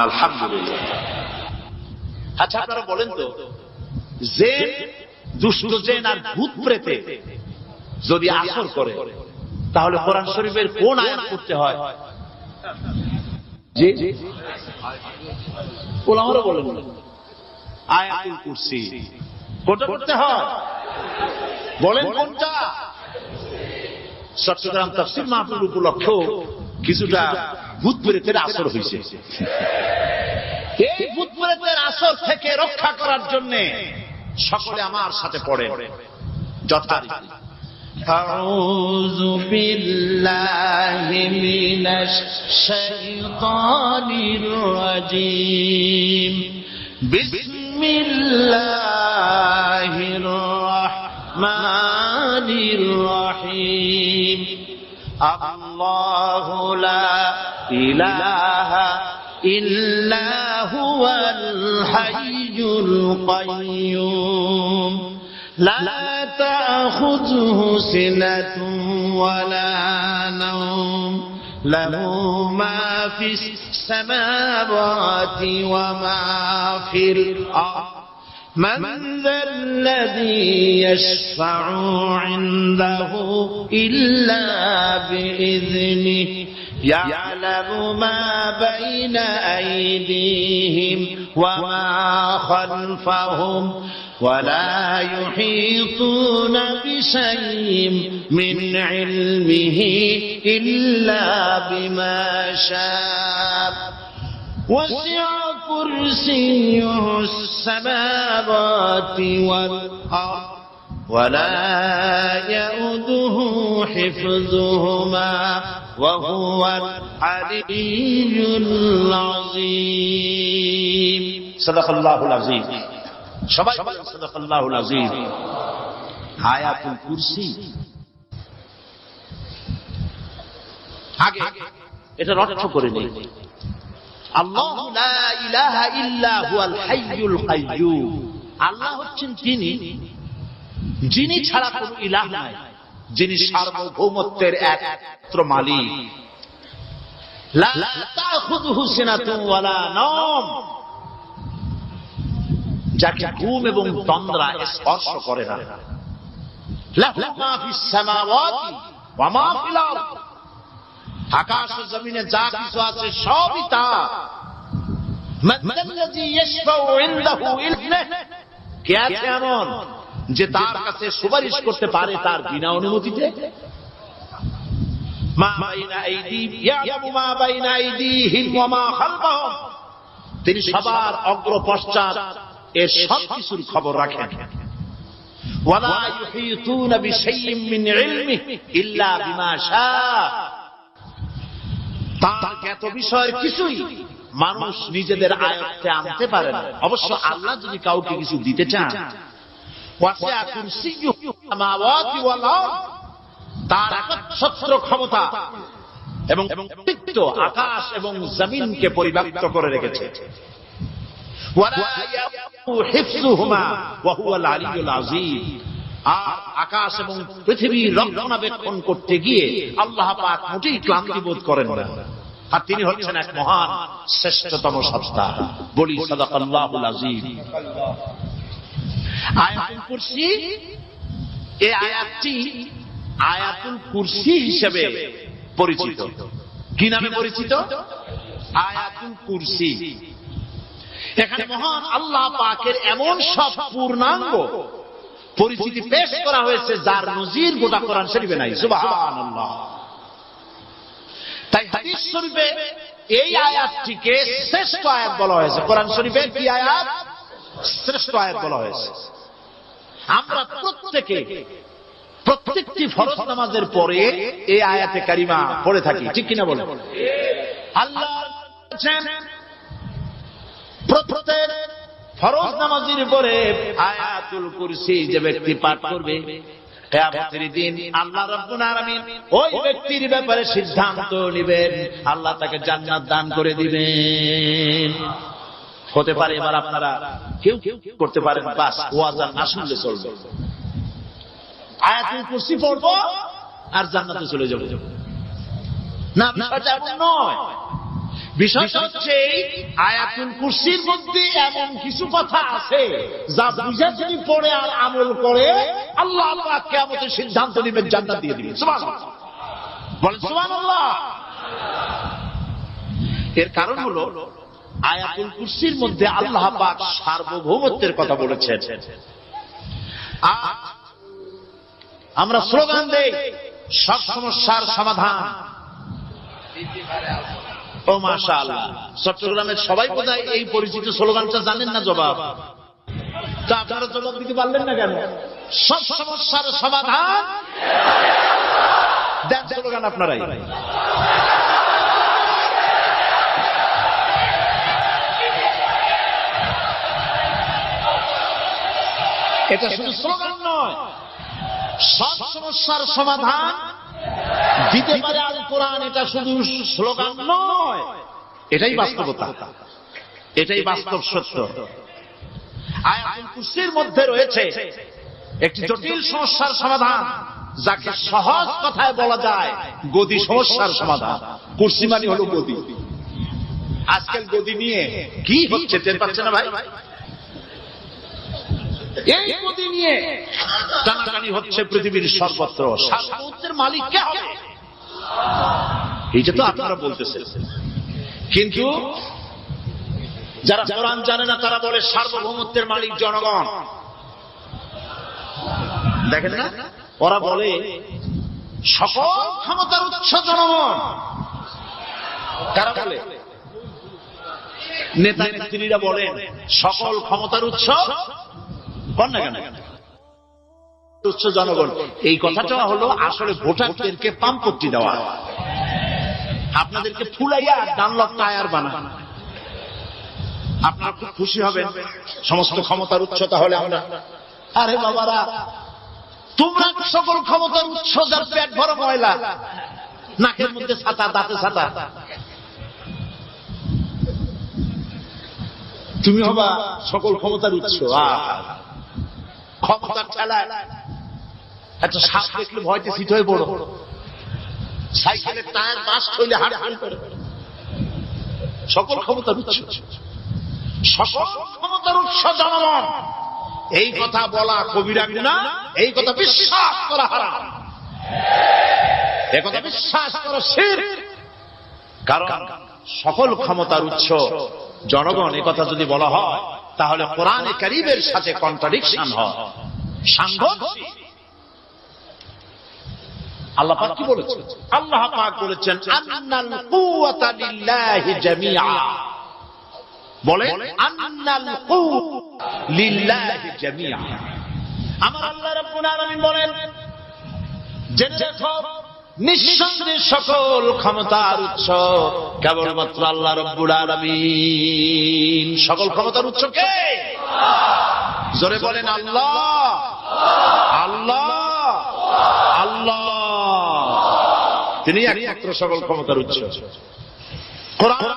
আলহামদুলিল্লাহ। আচ্ছা আপনারা বলেন তো, যে দুষ্ট জেন আর ভূত প্রেতে যদি আসর করে তাহলে কোরআন শরীফের কোন আয়াত পড়তে হয়? জি ওলামারা বলেন আয়াতুল কুরসি। কোনটা পড়তে হয় বলেন কোনটা? চট্টগ্রাম তাফসীর মাহফিল উপলক্ষে কিছুটা ভূত প্রেতের আসর হয়েছে। এই ভূত প্রেতের আসর থেকে রক্ষা করার জন্য সকলে আমার সাথে পড়ে যথারীতি আউযু বিল্লাহি মিনাশ শাইতানির রাজীম বিসমিল্লাহির রাহমানির রাহিম আল্লাহু লা ইলাহা ইল্লা হুয়াল হাইয়ুল কাইয়্যুম লা তা'খুযুহু সিনাতুন ওয়ালা নাওম লাহু মা ফিস সামাওয়াতি ওয়া মা ফিল আরদ من ذا الذي يشفع عنده إلا بإذنه يعلم ما بين أيديهم وما خلفهم ولا يحيطون بشيء من علمه إلا بما شاء وسع كرسيه السماوات والأرض ولا يؤوده حفظهما وهو العلي العظيم صدق الله العظيم সবাই বলেন সাদাকাল্লাহুল আযীম। আয়াতুল কুরসি আগে এটা অর্থ করে নেই। আল্লাহু লা ইলাহা ইল্লা হুয়াল হাইয়ুল কাইয়্যুম, আল্লাহ হচ্ছেন যিনি ছাড়া কোনো ইলাহ নাই, যিনি সার্বভৌমত্বের একমাত্র মালিক। লা তাখুযুহু সিনাতুন ওয়ালা নাওম, যাকে ঘুম এবং তন্দ্রা স্পর্শ করে না। লাহু মা ফিস সামাওয়াতি ওয়া মা ফিল আরদ, আকাশ ও জমিনে যা কিছু আছে সবই তার। মান যাল্লাযী ইয়াশফাউ ইনদাহু ইল্লা, কে আছে এমন যে তার কাছে সুপারিশ করতে পারে তার বিনা অনুমতিতে? মা বাইনা আইদিহিম ইয়ালামু মা বাইনা আইদিহিম ওয়া মা খালফাহুম, তিনি সবার অগ্র পশ্চাৎ এর সব কিছুর খবর রাখেন। ওয়ালা ইউহিতুনা বিশাইইন মিন ইলমিহি ইল্লা বিমা শাআ, তার জ্ঞাত বিষয়ের কিছুই মানুষ নিজেদের আয়ত্তে আনতে পারে না। অবশ্য আল্লাহ যদি কাউকে কিছু দিতে চান, ওয়াসি'a কুরসিয়্যুহু সামাওয়াতি ওয়াল আরদ, তার একচ্ছত্র ক্ষমতা এবং কর্তৃত্ব আকাশ এবং জমিনকে পরিব্যাপ্ত করে রেখেছে। ওয়ালা ইয়াউদুহু হিফযুহুমা ওয়া হুয়াল আলিয়্যুল আযীম, আর আকাশ এবং পৃথিবীর রক্ষণাবেক্ষণ করতে গিয়ে আল্লাহ পাক মোটেই ক্লান্তি বোধ করেন না, আর তিনি হচ্ছেন এক মহান শ্রেষ্ঠতম সত্তা। বলি সাদাকাল্লাহুল আযীম। আয়াতুল কুরসি, এই আয়াতটি আয়াতুল কুরসি হিসেবে পরিচিত। কি নামে পরিচিত? আয়াতুল কুরসি। এখানে মহান আল্লাহ পাকের এমন সব পূর্ণাঙ্গ পরিচিতি পেশ করা হয়েছে যার নজির গোটা কোরআন শরীফে নাই। সুবহানাল্লাহ। তাই হাদিস শরীফে এই আয়াতটিকে শ্রেষ্ঠ আয়াত বলা হয়েছে। কোরআন শরীফের কি আয়াত? শ্রেষ্ঠ আয়াত বলা হয়েছে। আমরা প্রত্যেকটি ফরজ নামাজের পরে এই আয়াতে কারিমা পড়ে থাকি, ঠিক কিনা বলেন? আল্লাহ বলেন প্রত্যেক ফরজ নামাজের পরে আয়াতুল কুরসি যে ব্যক্তি পাঠ করবে, কিয়ামতের দিন আল্লাহ রাব্বুল আলামিন ওই ব্যক্তির ব্যাপারে সিদ্ধান্ত নেবেন, আল্লাহ তাকে জান্নাত দান করে দিবেন। হতে পারে এবার আপনারা কেউ করতে পারেন বাস ওয়াজ না শুনলে চলবে, আয়াতুল কুরসি পড়বো আর জান্নাতে চলে যাব না, বিষয়টা এমন নয়। বিষয়টা হচ্ছে আয়াতুল কুরসির মধ্যে এমন কিছু কথা আছে যা বুঝে যদি পড়ে আর আমল করে আল্লাহ পাক কিয়ামতের সিদ্ধান্ত নেবেন, জান্নাত দিয়ে দিবেন। সুবহানাল্লাহ, বলেন সুবহানাল্লাহ। এর কারণ হলো আয়াতুল কুরসির মধ্যে আল্লাহ পাক সার্বভৌমত্বের কথা বলেছেন। আমরা স্লোগান দেই সব সমস্যার সমাধান। ও মাশাআল্লাহ, চট্টগ্রামের সবাই বোধহয় এই পরিচিত স্লোগানটা জানেন না। জবাব তা আপনারা জবাব দিতে পারলেন না কেন? সব সমস্যার সমাধান দেন স্লোগান আপনারাই। এটা শুধু স্লোগান নয়, সব সমস্যার সমাধান দিতে পারে আল কোরআন। এটা শুধু স্লোগান নয়, এটাই বাস্তবতা, এটাই বাস্তব সত্য। আয়াতুল কুরসির মধ্যে রয়েছে একটি জটিল সমস্যার সমাধান, যাকে সহজ কথায় বলা যায় গদি সমস্যার সমাধান। কুরসি মানে হলো গদি। আজকাল গদি নিয়ে কি হচ্ছে টের পাচ্ছে না ভাই? এই গদি নিয়ে টানাটানি হচ্ছে পৃথিবীর সর্বত্র। সার্বভৌমত্বের মালিক কে হবে? এইটা তো আপনারা বলতেছেন, কিন্তু যারা কোরআন জানে না তারা বলে সার্বভৌমত্বের মালিক জনগণ। দেখেন না, ওরা বলে সকল ক্ষমতার উৎস জনগণ। কারা বলে? নেতা নেত্রীরা বলেন সকল ক্ষমতার উৎস উৎস জনগণ। এই কথাটা হলো আসলে ভোটারদেরকে পাম্পট্টি দেওয়া, আপনাদেরকে ফুলাইয়া ডানলপ টায়ার বানানো। আপনারা খুব খুশি হবেন সমস্ত ক্ষমতার উৎস তাহলে আমরা। আরে বাবারা, তোমরা সকল ক্ষমতার উৎস যার পেট ভরা ময়লা, নাকের মধ্যে ছাতা, দাঁতে ছাতা, তুমি হবা সকল ক্ষমতার উৎস। ক্ষমতার ঠেলায় একটা সাপ দেখলে ভয়তে সিট হয়ে পড়ো, সাইকেলের টায়ার বাস্ট হইলে হাট হাট করে। সকল ক্ষমতার উৎস, সকল ক্ষমতার উৎস জনগণ। এই কথা বলা কবিরা গুনাহ, এই কথা বিশ্বাস করা হারাম, এই কথা বিশ্বাস করা শিরক। কারণ সকল ক্ষমতার উৎস জনগণ এই কথা যদি বলা হয় তাহলে কোরআনে কারীমের সাথে কন্ট্রাডিকশন হয়, সাংঘর্ষিক। আল্লাহ পাক কি বলেছেন? আল্লাহ পাক বলেছেন আন্নাল কুওয়াতা লিল্লাহি জামিআ। বলে আন্নাল কুওয়াতা লিল্লাহি জামিআ। আমার আল্লাহ রাব্বুল আলামিন বলেন জেনে রাখো নিঃসন্দেহে সকল ক্ষমতার উৎস কেবলমাত্র আল্লাহ রাব্বুল আলামিন। সকল ক্ষমতার উৎস কে? জোরে বলেন আল্লাহ, আল্লাহ, আল্লাহ। তিনি একমাত্র সকল ক্ষমতার উৎস। কোরআন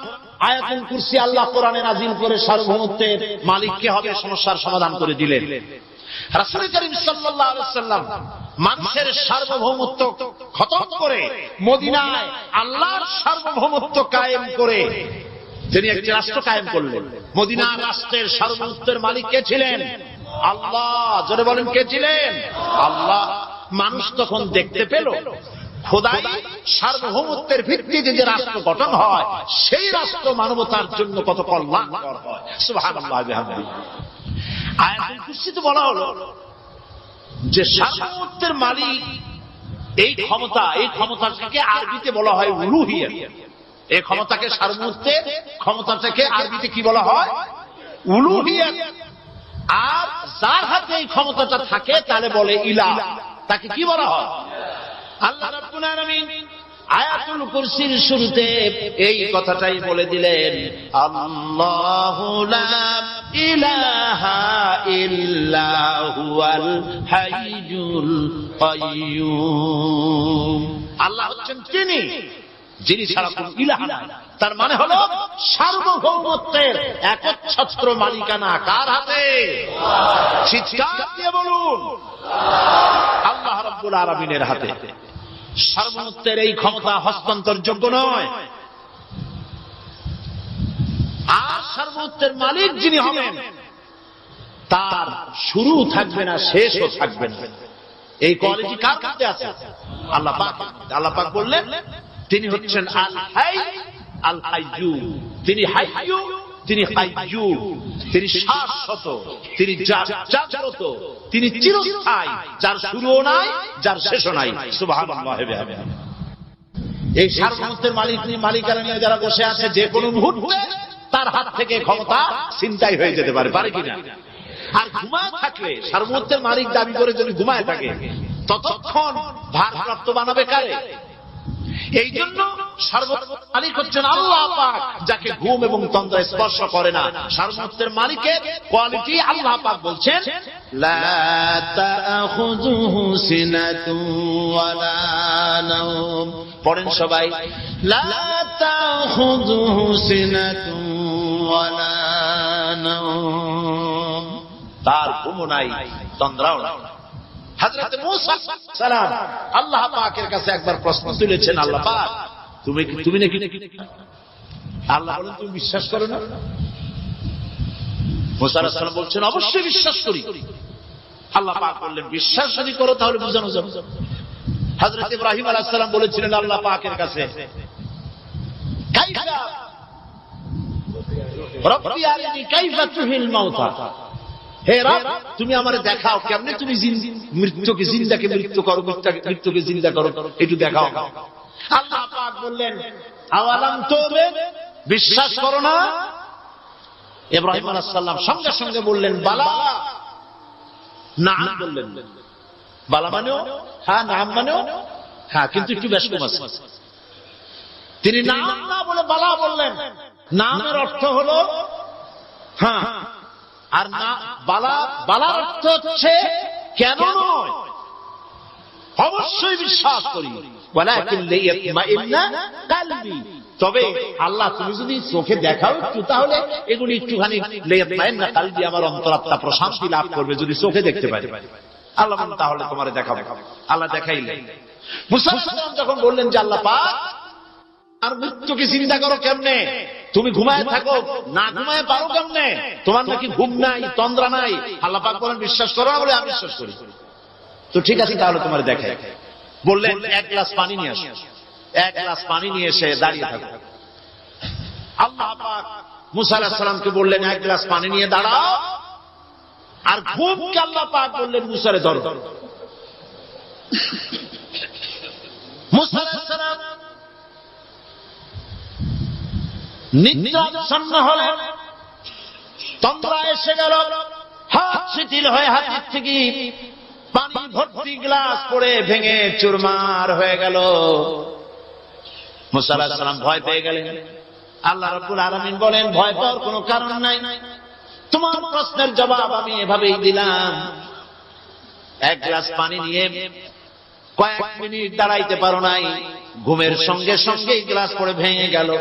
আয়াতুল কুরসি আল্লাহ কোরআনে নাযিল করে সার্বভৌমত্বের মালিক কে হবে সমস্যার সমাধান করে দিলেন। রাসূল করিম সাল্লাল্লাহু আলাইহি ওয়াসাল্লাম মানুষের সার্বভৌমত্ব খতম করে মদিনায় আল্লাহর সার্বভৌমত্ব কায়েম করে তিনি একটি রাষ্ট্র কায়েম করলেন। মদিনা রাষ্ট্রের সার্বভৌমত্বের মালিক কে ছিলেন? আল্লাহ। জোরে বলেন কে ছিলেন? আল্লাহ। মানুষ তখন দেখতে পেল খোদাই সার্বভৌমত্বের ভিত্তিতে যে রাষ্ট্র গঠন হয় সেই রাষ্ট্র মানবতার জন্য কত কল্যাণকর হয়। সুবহানাল্লাহ বিহামদিহি। আয়াতুল কুরসিতে বলা হলো যে সার্বভৌমত্বের মালিক এই ক্ষমতা, এই ক্ষমতাটাকে আরবিতে বলা হয় উলুহিয়ত। এই ক্ষমতাকে সার্বভৌমত্বের ক্ষমতাটাকে আরবিতে কি বলা হয়? উলুহিয়ত। আর যার হাতে এই ক্ষমতাটা থাকে তাহলে বলে ইলাহ, তাকে কি বলা হয়? আল্লাহ রাব্বুল আলামিন আয়াতুল কুরসির শুরুতে এই কথাটাই বলে দিলেন, আল্লাহু লা ইলাহা ইল্লা হুয়াল হাইয়ুল কাইয়্যুম। আল্লাহ হচ্ছেন তিনি যিনি ছাড়া কোনো ইলাহ নাই। তার মানে হলো সার্বভৌমত্বের একচ্ছত্র মালিকানা কার হাতে? চিৎকার দিয়ে বলুন, আল্লাহ রাব্বুল আলামিনের হাতে। সার্বভৌমত্বের এই ক্ষমতা হস্তান্তরযোগ্য নয়। আর সার্বভৌমত্বের মালিক যিনি হবেন তার শুরু থাকবে না, শেষও থাকবে না। এই কোয়ালিটি কার মধ্যে আছে? আল্লাহ পাক। আল্লাহ পাক বললেন তিনি হচ্ছেন আল হাই আল কাইয়্যুম। তিনি হাইয়্যু, তিনি কাইয়্যুম, তিনি শাশ্বত, তিনি জাগ্রত, তিনি চিরস্থায়ী, যার শুরুও নাই, যার শেষও নাই। সুবহানাল্লাহ। এই সার্বভৌমত্বের মালিকানা নিয়ে যারা বসে আছে, যে কোনো মুহূর্তে তার হাত থেকে ক্ষমতা ছিনতাই হয়ে যেতে পারে, পারে কিনা? আর ঘুমায় থাকলে, সার্বভৌমত্বের মালিক দাবি করে যদি ঘুমায় থাকে, ততক্ষণ ভারপ্রাপ্ত বানাবে কারে? এই জন্য সার্বভৌমত্বের মালিক হচ্ছেন আল্লাহ পাক, যাকে ঘুম এবং তন্দ্রা স্পর্শ করে না। সার্বভৌমত্বের মালিকের কোয়ালিটি আল্লাহ পাক বলছেন লা তাখুযুহু সিনাতুন ওয়ালা নাওম। পড়েন সবাই, লা তাখুযুহু সিনাতুন ওয়ালা নাওম। তার ঘুমও নাই, তন্দ্রাও নাই। হযরত মূসা সালাম আল্লাহ পাকের কাছে একবার প্রশ্ন তুলেছেন, আল্লাহ পাক তুমি নাকি? আল্লাহ বলেন তুমি বিশ্বাস করো না? মূসা আলাইহিস সালাম বলছেন অবশ্যই বিশ্বাস করি। আল্লাহ পাক বললেন বিশ্বাস যদি করো তাহলে বুঝানো যাবে। হযরত ইব্রাহিম আলাইহিস সালাম বলেছিলেন আল্লাহ পাকের কাছে, কাইফা রব্বি আরিনি কাইফা তুহিল মাউতা, হে রব তুমি আমারে দেখাও কেমনে তুমি মৃত্যুকে জিন্দাকে মৃত্যু করো, মৃত্যুকে জিন্দা করো, একটু দেখাও। আল্লাহ পাক বললেন আওয়ালাম তুমিন, বিশ্বাস করো না? ইব্রাহিম আলাইহিস সালাম সঙ্গে সঙ্গে বললেন বালা। নাম বললেন, বালা মানেও হ্যাঁ, নাম মানেও হ্যাঁ, কিন্তু একটু বেশ কম আছে। তিনি নাম না বলে বালা বললেন। নামের অর্থ হলো হ্যাঁ, আর না বালার অর্থ হচ্ছে কেন নয়, অবশ্যই বিশ্বাস করি। ওয়ালাকিন লিয়াতমাইন্না কলবি, তবে আল্লাহ তুমি যদি চোখে দেখাও একটু, তাহলে এগুলি একটুখানি লিয়াতমাইন্না কলবি, আমার অন্তরাত্মা প্রশান্তি লাভ করবে যদি চোখে দেখতে পারি। আল্লাহ বলেন তাহলে তোমারে দেখাবো। আল্লাহ দেখাইলেন। মুসা আলাইহিস সালাম যখন বললেন যে আল্লাহ পাক আর মৃত্যুকে চিন্তা করো কেমনে, তুমি ঘুমায় থাকো, না ঘুমায় পারো কেমনে, তোমার নাকি ঘুম নাই, তন্দ্রা নাই? আল্লাহ পাক বলেন বিশ্বাস করো, বলে আমি বিশ্বাস করি। তো ঠিক আছে তাহলে তোমার দেখাই। বললেন এক গ্লাস পানি নিয়ে আসো। এক গ্লাস পানি নিয়ে এসে দাঁড়িয়ে থাকো। আল্লাহ পাক মুসা আলাইহিস সালামকে বললেন এক গ্লাস পানি নিয়ে দাঁড়াও। আর ঘুমকে আল্লাহ পাক বললেন মুসারে ধরো। মুসা আলাইহিস সালাম নিদ্রাচ্ছন্ন হলেন, তন্দ্রা এসে গেল, হাত শিথিল হয়ে হাতের থেকে পানি ভর্তি গ্লাস পড়ে ভেঙে চুরমার হয়ে গেল। মুসা আলাইহিস সালাম ভয় পেয়ে গেলেন। আল্লাহ রাব্বুল আলামিন বলেন ভয় পাওয়ার কোনো কারণ নাই, তোমার প্রশ্নের জবাব আমি এভাবেই দিলাম। এক গ্লাস পানি নিয়ে কয়েক মিনিট দাঁড়াইতে পারো নাই, ঘুমের সঙ্গে সঙ্গে গ্লাস পড়ে ভেঙে গেল।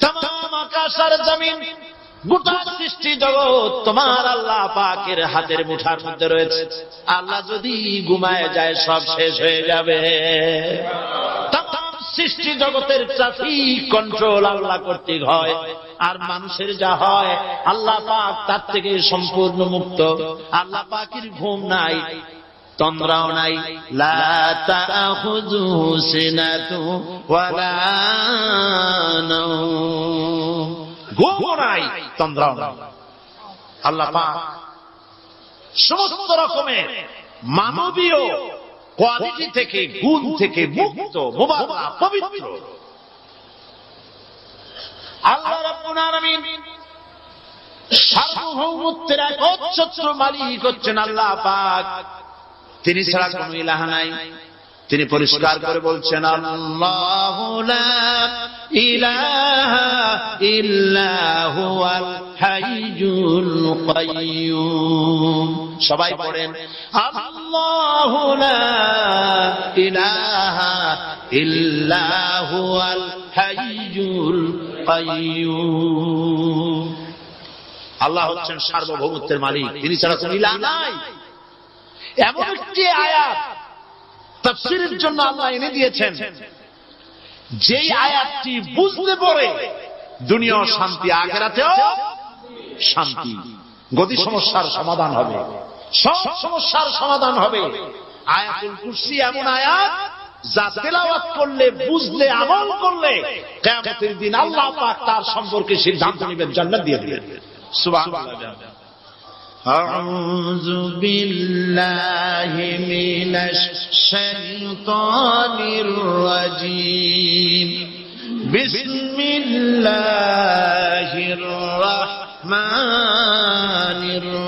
तमाम आकाश और जमीन গোটা সৃষ্টি জগৎ তোমার আল্লাহ পাকের হাতের মুঠার মধ্যে রয়েছে। আল্লাহ যদি ঘুমায় যায় সব শেষ হয়ে যাবে। तमाम সৃষ্টি জগতের ট্রাফিক কন্ট্রোল আল্লাহ কর্তৃক হয়, আর মানুষের যা হয় আল্লাহ পাক তার থেকে সম্পূর্ণ মুক্ত। আল্লাহ পাকের ঘুম নাই, তন্দ্রাও নাই। লা তাখুযুহু সিনাতু ওয়ালা নাওম, ঘুমও নাই, তন্দ্রাও নাই। আল্লাহ পাক সমস্ত রকমের মানবীয় কোয়ালিটি থেকে, গুণ থেকে মুক্ত, মুবারক, পবিত্র। আল্লাহ রাব্বুল আলামিন সার্বভৌমত্বের একচ্ছত্র মালিক হচ্ছেন আল্লাহ পাক। তিনি ছাড়া কোনো ইলাহ নাই। তিনি পরিষ্কার করে বলছেন আল্লাহু লা ইলাহা ইল্লা হুয়াল হাইয়ুল কাইয়্যুম। সবাই পড়েন আল্লাহু লা ইলাহা ইল্লা হুয়াল হাইয়ুল কাইয়্যুম। আল্লাহ হচ্ছেন সার্বভৌমত্বের মালিক, তিনি ছাড়া কোনো ইলাহ নাই। এমন একটি আয়াত তাফসীরের জন্য আল্লাহ এনে দিয়েছেন, যেই আয়াতটি বুঝলে পরে দুনিয়াও শান্তি, আখিরাতেও শান্তি। গতি সমস্যার সমাধান হবে, সব সমস্যার সমাধান হবে। আয়াতুল কুরসি এমন আয়াত যা তেলাওয়াত করলে, বুঝলে, আমল করলে কিয়ামতের দিন আল্লাহ পাক তার সম্পর্কে সিদ্ধান্ত নেবেন, জান্নাত দিয়ে দিবেন। সুবহানাল্লাহ। আউযু বিল্লাহি মিনাশ শাইতানির রাজীম। বিসমিল্লাহির রাহমানির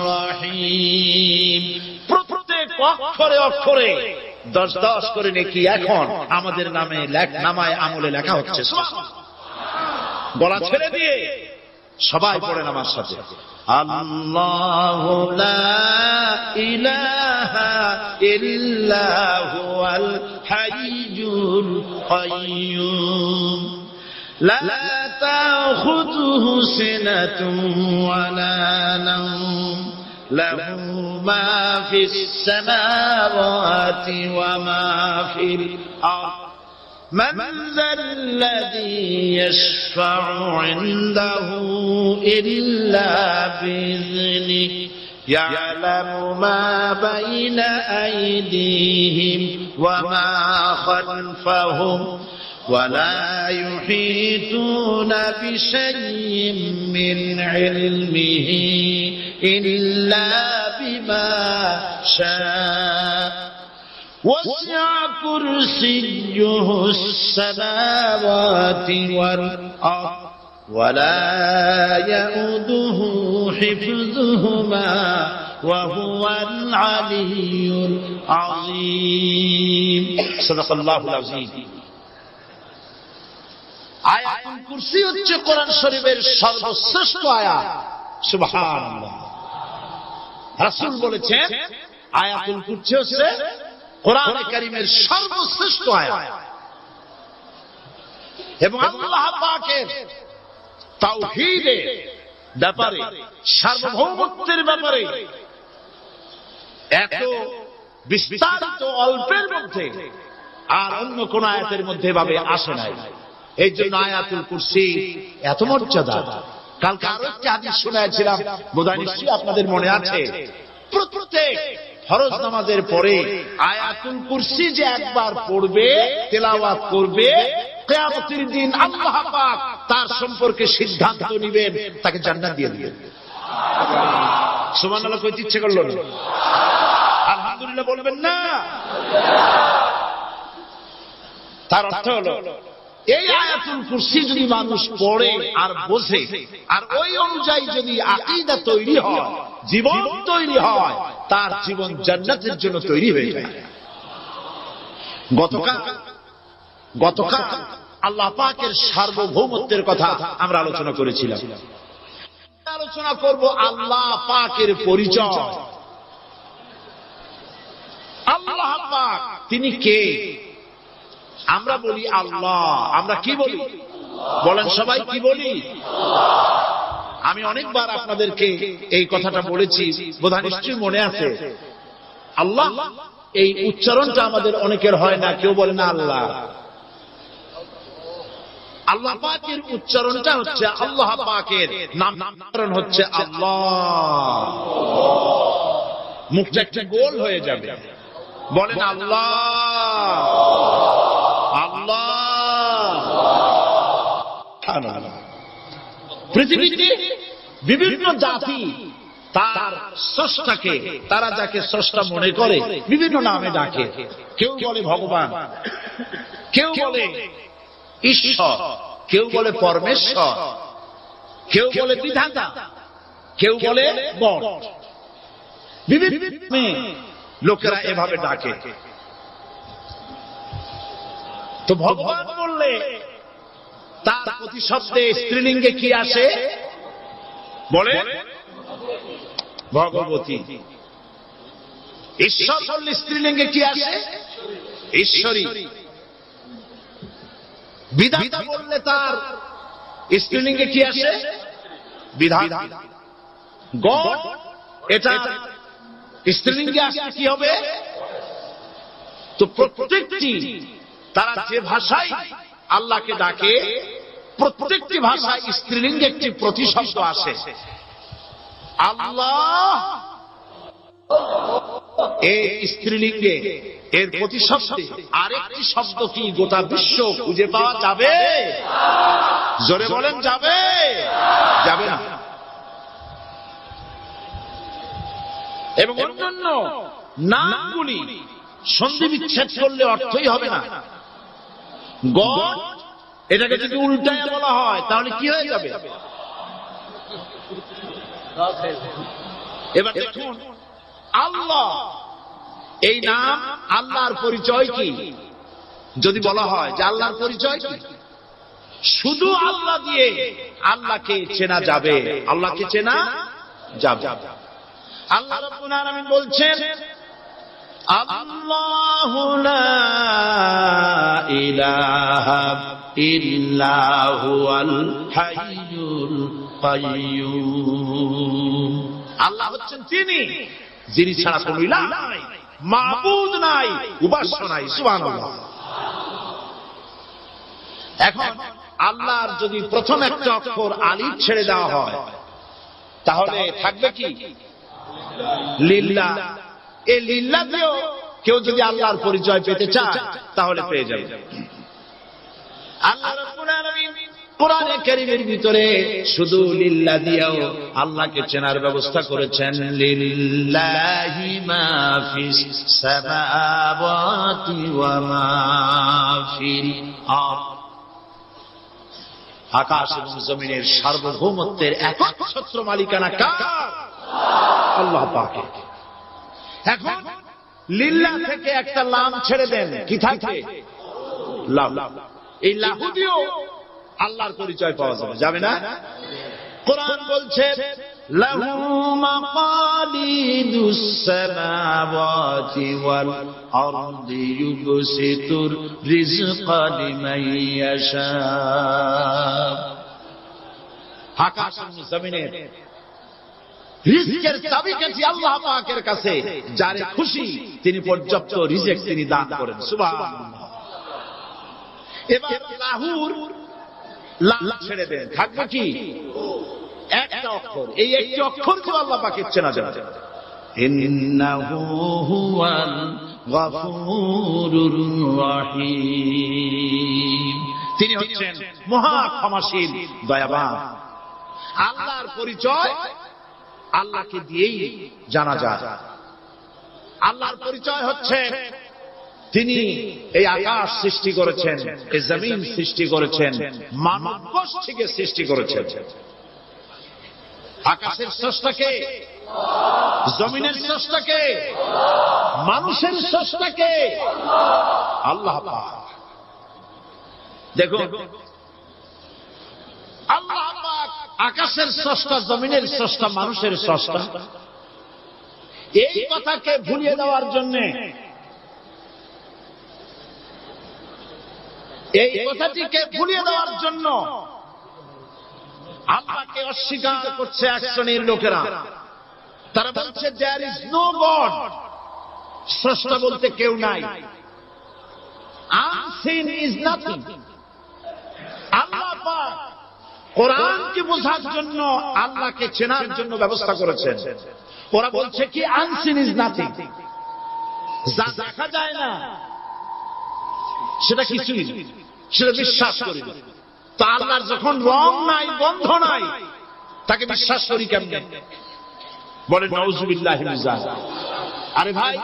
রহিম। প্রত্যেক অক্ষরে অক্ষরে 10 করে নেকি এখন আমাদের নামে নামায় আমলে লেখা হচ্ছে। গলা ছেড়ে দিয়ে সবাই পড়েন আমার সাথে, আল্লাহু লা ইলাহা ইল্লা হুয়াল হাইয়ুল কাইয়্যুম লা তাখুযুহু সিনাতুন ওয়া লা নাওম লাহু মা ফিস সামাওয়াতি ওয়া মা ফিল আরদ من ذا الذي يشفع عنده إلا بإذنه يعلم ما بين أيديهم وما خلفهم ولا يحيطون بشيء من علمه إلا بما شاء وسع كرسيه السماوات والأرض ولا يؤوده حفظهما وهو العلي العظيم صدق الله العظيم। আয়াতুল কুরসি হচ্ছে কোরআন শরীফের সর্বশ্রেষ্ঠ আয়াত। সুবহানাল্লাহ। রাসূল বলেছেন আয়াতুল কুরসি হচ্ছে কোরআনে কারীমের সর্বশ্রেষ্ঠ আয়াত এবং আল্লাহ পাকের তাওহীদের ব্যাপারে, সার্বভৌমত্বের ব্যাপারে এত বিস্তারিত অল্পের মধ্যে আর অন্য কোন আয়াতের মধ্যে ভাবে আসে নাই। এই জন্য আয়াতুল কুরসি এত মর্যাদা। কালকে আরো একটি হাদিস শোনাইছিলাম, বোধহয় নিশ্চয়ই আপনাদের মনে আছে, প্রত্যেক ফরজ নামাজের পরে আয়াতুল কুরসি যে একবার পড়বে, তেলাওয়াত করবে, কিয়ামতের দিন আল্লাহ পাক তার সম্পর্কে সিদ্ধান্ত নেবেন, তাকে জান্নাত দিয়ে দিবেন। সুবহানাল্লাহ কইতে ইচ্ছে করলো না? আলহামদুলিল্লাহ বলবেন না? তার অর্থ হলো এই আয়াতুল কুরসি যদি মানুষ পড়ে আর বোঝে আর ওই অনুযায়ী যদি আকীদা তৈরি হয়, জীবন তৈরি হয়, তার জীবন জান্নাতের জন্য তৈরি হয়ে যায়। গতকাল আল্লাহ পাকের সার্বভৌমত্বের কথা আমরা আলোচনা করেছিলাম। আলোচনা করব আল্লাহ পাকের পরিচয়। আল্লাহ পাক তিনি কে? আমরা বলি আল্লাহ। আমরা কি বলি? বলেন সবাই, কি বলি? আমি অনেকবার আপনাদেরকে এই কথাটা বলেছি, বোধহয় নিশ্চয়ই মনে আছে। আল্লাহ এই উচ্চারণটা আমাদের অনেকের হয় না, কেউ বলে না আল্লাহ। আল্লাহ পাকের উচ্চারণটা হচ্ছে, আল্লাহ পাকের নামকরণ হচ্ছে আল্লাহ। মুখটা একটু গোল হয়ে যাবে, বলেন আল্লাহ আল্লাহ। পৃথিবীতে বিভিন্ন জাতি তার স্রষ্টাকে, তারা যাকে স্রষ্টা মনে করে বিভিন্ন নামে ডাকে। কেউ বলে ভগবান, কেউ বলে ঈশ্বর, কেউ বলে পরমেশ্বর, কেউ বলে বিধাতা, কেউ বলে বট। বিভিন্ন লোকেরা এভাবে ডাকে। তো ভগবান বললে তার প্রতিশব্দে স্ত্রীলিঙ্গে কি আসে? বলে ভগবতী। ঈশ্বর বললে স্ত্রীলিঙ্গে কি আসে? ঈশ্বরী। বিধাতা বললে তার স্ত্রীলিঙ্গে কি আসে? বিধাতা। গড, এটা স্ত্রীলিঙ্গে আসলে কি হবে? তো প্রত্যেকটি তারা যে ভাষায় আল্লাহকে ডাকে প্রত্যেকটি ভাষায় স্ত্রীলিঙ্গে একটি প্রতিশব্দ আসে। আল্লাহ এই স্ত্রীলিঙ্গে এর প্রতিশব্দে আরেকটি শব্দ কি গোটা বিশ্ব খুঁজে পাওয়া যাবে? জোরে বলেন, যাবে? যাবে না। এবং অন্যান্য নামগুলি সন্ধি বিচ্ছেদ করলে অর্থই হবে না। গড এটাকে যদি উল্টায় বলা হয় তাহলে কি হয়ে যাবে? এবার দেখুন, আল্লাহ এই নাম, আল্লাহর পরিচয় কি? যদি বলা হয় যে আল্লাহর পরিচয় কি, শুধু আল্লাহ দিয়ে আল্লাহকে চেনা যাবে, আল্লাহকে চেনা যাবে। আল্লাহ রাব্বুল আলামিন বলছেন, আল্লাহু লা ইলাহা ইল্লা হুয়াল হাইয়ুল কাইয়্যুম। আল্লাহ হচ্ছেন তিনি যিনি ছাড়া কোনো ইলাহ নাই, মাবুদ নাই, উপাস্য নাই। সুবহানাল্লাহ। এখন আল্লাহর যদি প্রথম একটা অক্ষর আলিফ ছেড়ে দেওয়া হয় তাহলে থাকবে কি? লিল্লাহ। এই লিল্লাহ দিয়েও কেউ যদি আল্লাহর পরিচয় পেতে চায় তাহলে পেয়ে যাবে। আল্লাহ রাব্বুল আলামিন কোরআনে কারীমের ভিতরে শুধু লিল্লাহ দিয়েও আল্লাহকে চেনার ব্যবস্থা করেছেন। লিল্লাহি মা ফিস সামাওয়াতি ওয়া মা ফিল আরদ। আকাশ এবং জমিনের সার্বভৌমত্বের একচ্ছত্র মালিকানা কার? আল্লাহ পাকের। এখন লিল্লাহ থেকে একটা লাম ছেড়ে দেন, কি থাকে? লাম। এই লাহু দিয়েও আল্লাহর পরিচয় পাওয়া যাবে, যাবে না? কোরআন বলছে, লাহু মাকালিদুস সামাওয়াতি ওয়াল আরদি ইউবসিতুর রিজকা লিমান ইয়াশা। আকাশ এবং জমিনের রিজকের চাবিকাঠি আল্লাহ পাকের কাছে, যারে খুশি তিনি পর্যাপ্ত রিজক তিনি দান করেন। সুবহানাল্লাহ। এবার লাহুর লাম ছেড়ে দেন, থাকবে কি? একটা অক্ষর। এই একটি অক্ষর দিয়ে আল্লাহ পাকের চেনা যাবে। ইন্নাহু হুয়াল গফুরুর রহিম। তিনি হচ্ছেন মহা ক্ষমাশীল, দয়াবান। আল্লাহর পরিচয় আল্লাহকে দিয়েই জানা যায়। আল্লাহর পরিচয় হচ্ছে তিনি এই আকাশ সৃষ্টি করেছেন, এই জমিন সৃষ্টি করেছেন, মানব গোষ্ঠীকে সৃষ্টি করেছেন। আকাশের স্রষ্টাকে, জমিনের স্রষ্টাকে, মানুষের স্রষ্টাকে আল্লাহ পাক। দেখুন, আল্লাহ পাক আকাশের স্রষ্টা, জমিনের স্রষ্টা, মানুষের স্রষ্টা। এই কথাকে ভুলিয়ে দেওয়ার জন্য, এই কথাটিকে ভুলিয়ে দেওয়ার জন্য আল্লাহকে অস্বীকার করছে এক শ্রেণীর লোকেরা। তারা বলছে দেয়ার ইজ নো গড, স্রষ্টা বলতে কেউ নাই। Unseen is nothing. আল্লাহ পাক কোরআনকে বোঝার জন্য, আল্লাহকে চেনার জন্য ব্যবস্থা করেছেন। ওরা বলছে কি আনসিন ইজ নাথিং, যা দেখা যায় না সেটা কিছুই, সেটা বিশ্বাস করি না। তো আল্লাহর যখন রং নাই, গন্ধ নাই, তাকে বিশ্বাস করি কেমনে? বলে নাউজুবিল্লাহি মিন যালিক। আরে ভাই,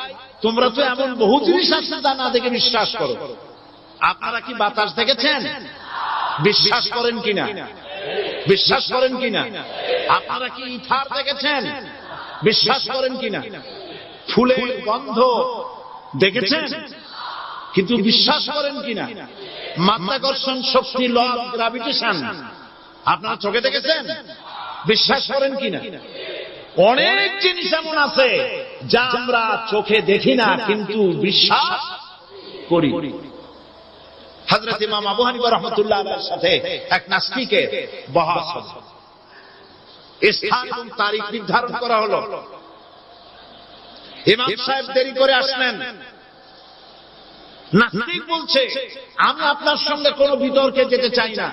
তোমরা তো এমন বহু জিনিস আছে যা না দেখে বিশ্বাস করো। আপনারা কি বাতাস দেখেছেন? বিশ্বাস করেন কিনা? বিশ্বাস করেন কিনা? আপনারা কি ইথার দেখেছেন? বিশ্বাস করেন কিনা? ফুলের গন্ধ দেখেছেন কিন্তু বিশ্বাস করেন কিনা? মাধ্যাকর্ষণ শক্তি, ল অফ গ্রাভিটেশন আপনারা চোখে দেখেছেন? বিশ্বাস করেন কিনা? অনেক জিনিস এমন আছে যা আমরা চোখে দেখি না কিন্তু বিশ্বাস করি। হযরত ইমাম আবু হানিফা রাহমাতুল্লাহ আলাইহির সাথে এক নাস্তিকের বহস হলো। স্থান এবং তারিখ নির্ধারণ করা হলো। ইমাম সাহেব দেরি করে আসলেন। নাস্তিক বলছে, আমি আপনার সঙ্গে কোনো বিতর্কে যেতে চাই না,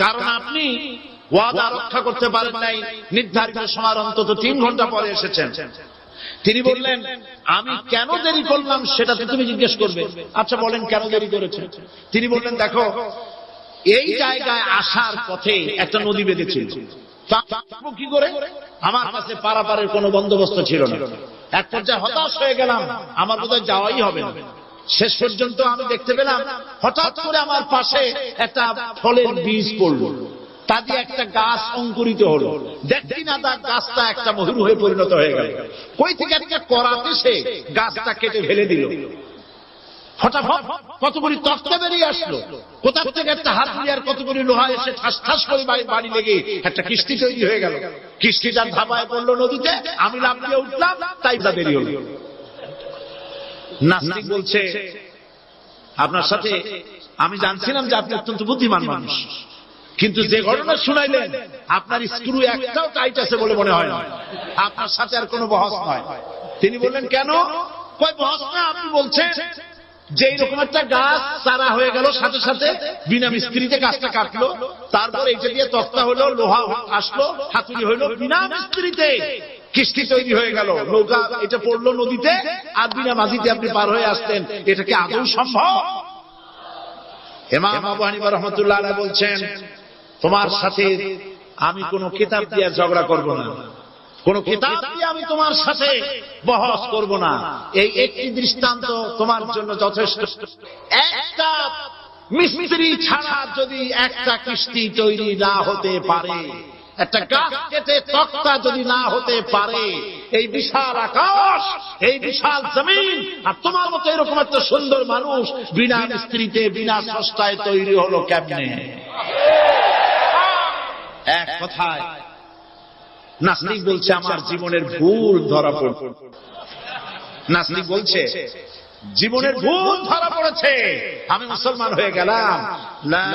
কারণ আপনি ওয়াদা রক্ষা করতে পারেন নাই, নির্ধারিত সময়ের অন্তত 3 ঘন্টা পরে এসেছেন। তিনি বললেন, আমি কেন দেরি করলাম সেটা তো তুমি জিজ্ঞেস করবে। আচ্ছা বলেন কেন দেরি করেছেন? তিনি বললেন, দেখো এই জায়গায় আসার পথে একটা নদী বেঁধেছিল, কি করে আমার কাছে পারাপারের কোনো বন্দোবস্ত ছিল না। এক পর্যায়ে হতাশ হয়ে গেলাম, আমার বোধহয় যাওয়াই হবে না। শেষ পর্যন্ত আমি দেখতে পেলাম হঠাৎ করে আমার পাশে একটা ফলের বীজ পড়ল, তা দিয়ে একটা গাছ অঙ্কুরিত হলো। দেখি না তার গাছটা একটা মধুর হয়ে পরিণত হয়ে গেল। কই থেকে একটা করাতে সে গাছটা কেটে ফেলে দিল। ফটাফট কতগুলি তক্তা বেরিয়ে আসলো, কোথা থেকে একটা হাত দিয়ে আর কতগুলি লোহা এসে ঠাস ঠাস করে বাড়ি লেগে একটা কিস্তি তৈরি হয়ে গেল। কিস্তিটার ধাপায় পড়লো নদীতে, আমি লাফ দিয়ে উঠলাম, তাই দেরি হলো। নাস্তিক বলছে, আপনার সাথে আমি জানছিলাম যে আপনি অত্যন্ত বুদ্ধিমান মানুষ, কিন্তু যে ঘটনা শুনাইলেন আপনার স্ক্রু একটাও টাইট আছে বলে মনে হয় না, আপনার সাথে আর কোনো বহস নয়। তিনি বললেন, কেন? কই বহস না, আপনি বলছেন যে এইরকম একটা গাছ চারা হয়ে গেল, সাথে সাথে বিনা মিস্ত্রিতে গাছটা কাটলো, তারপর এইটা দিয়ে তক্তা হলো, লোহা আসলো, হাতুড়ি হইলো, বিনা মিস্ত্রিতে কিস্তি তৈরি হয়ে গেল, নৌকা এটা পড়লো নদীতে, আর বিনা মাঝিতে আপনি পার হয়ে আসতেন। এটা কি আদৌ সম্ভব? ইমাম আবু হানিফা রাহমাতুল্লাহ আলাইহি বলছেন, তোমার সাথে আমি কোন কিতাব দিয়ে ঝগড়া করব না, কোন কিতাব দিয়ে আমি তোমার সাথে বহস করব না। এই একটি দৃষ্টান্ত তোমার জন্য যথেষ্ট। একটা মিস্ত্রি ছাড়া যদি একটা কিস্তি তৈরি না হতে পারে, একটা গাছ কেটে তক্তা যদি না হতে পারে, এই বিশাল আকাশ, এই বিশাল জমিন, আর তোমার মতো এরকম একটা সুন্দর মানুষ বিনা মিস্ত্রিতে বিনা স্রষ্টায় তৈরি হলো কেমনে? এক কথায় নাস্তিক বলছে, আমার জীবনের ভুল ধরা পড়ছে। নাস্তিক বলছে, জীবনের ভুল ধরা পড়েছে, আমি মুসলমান হয়ে গেলাম। লা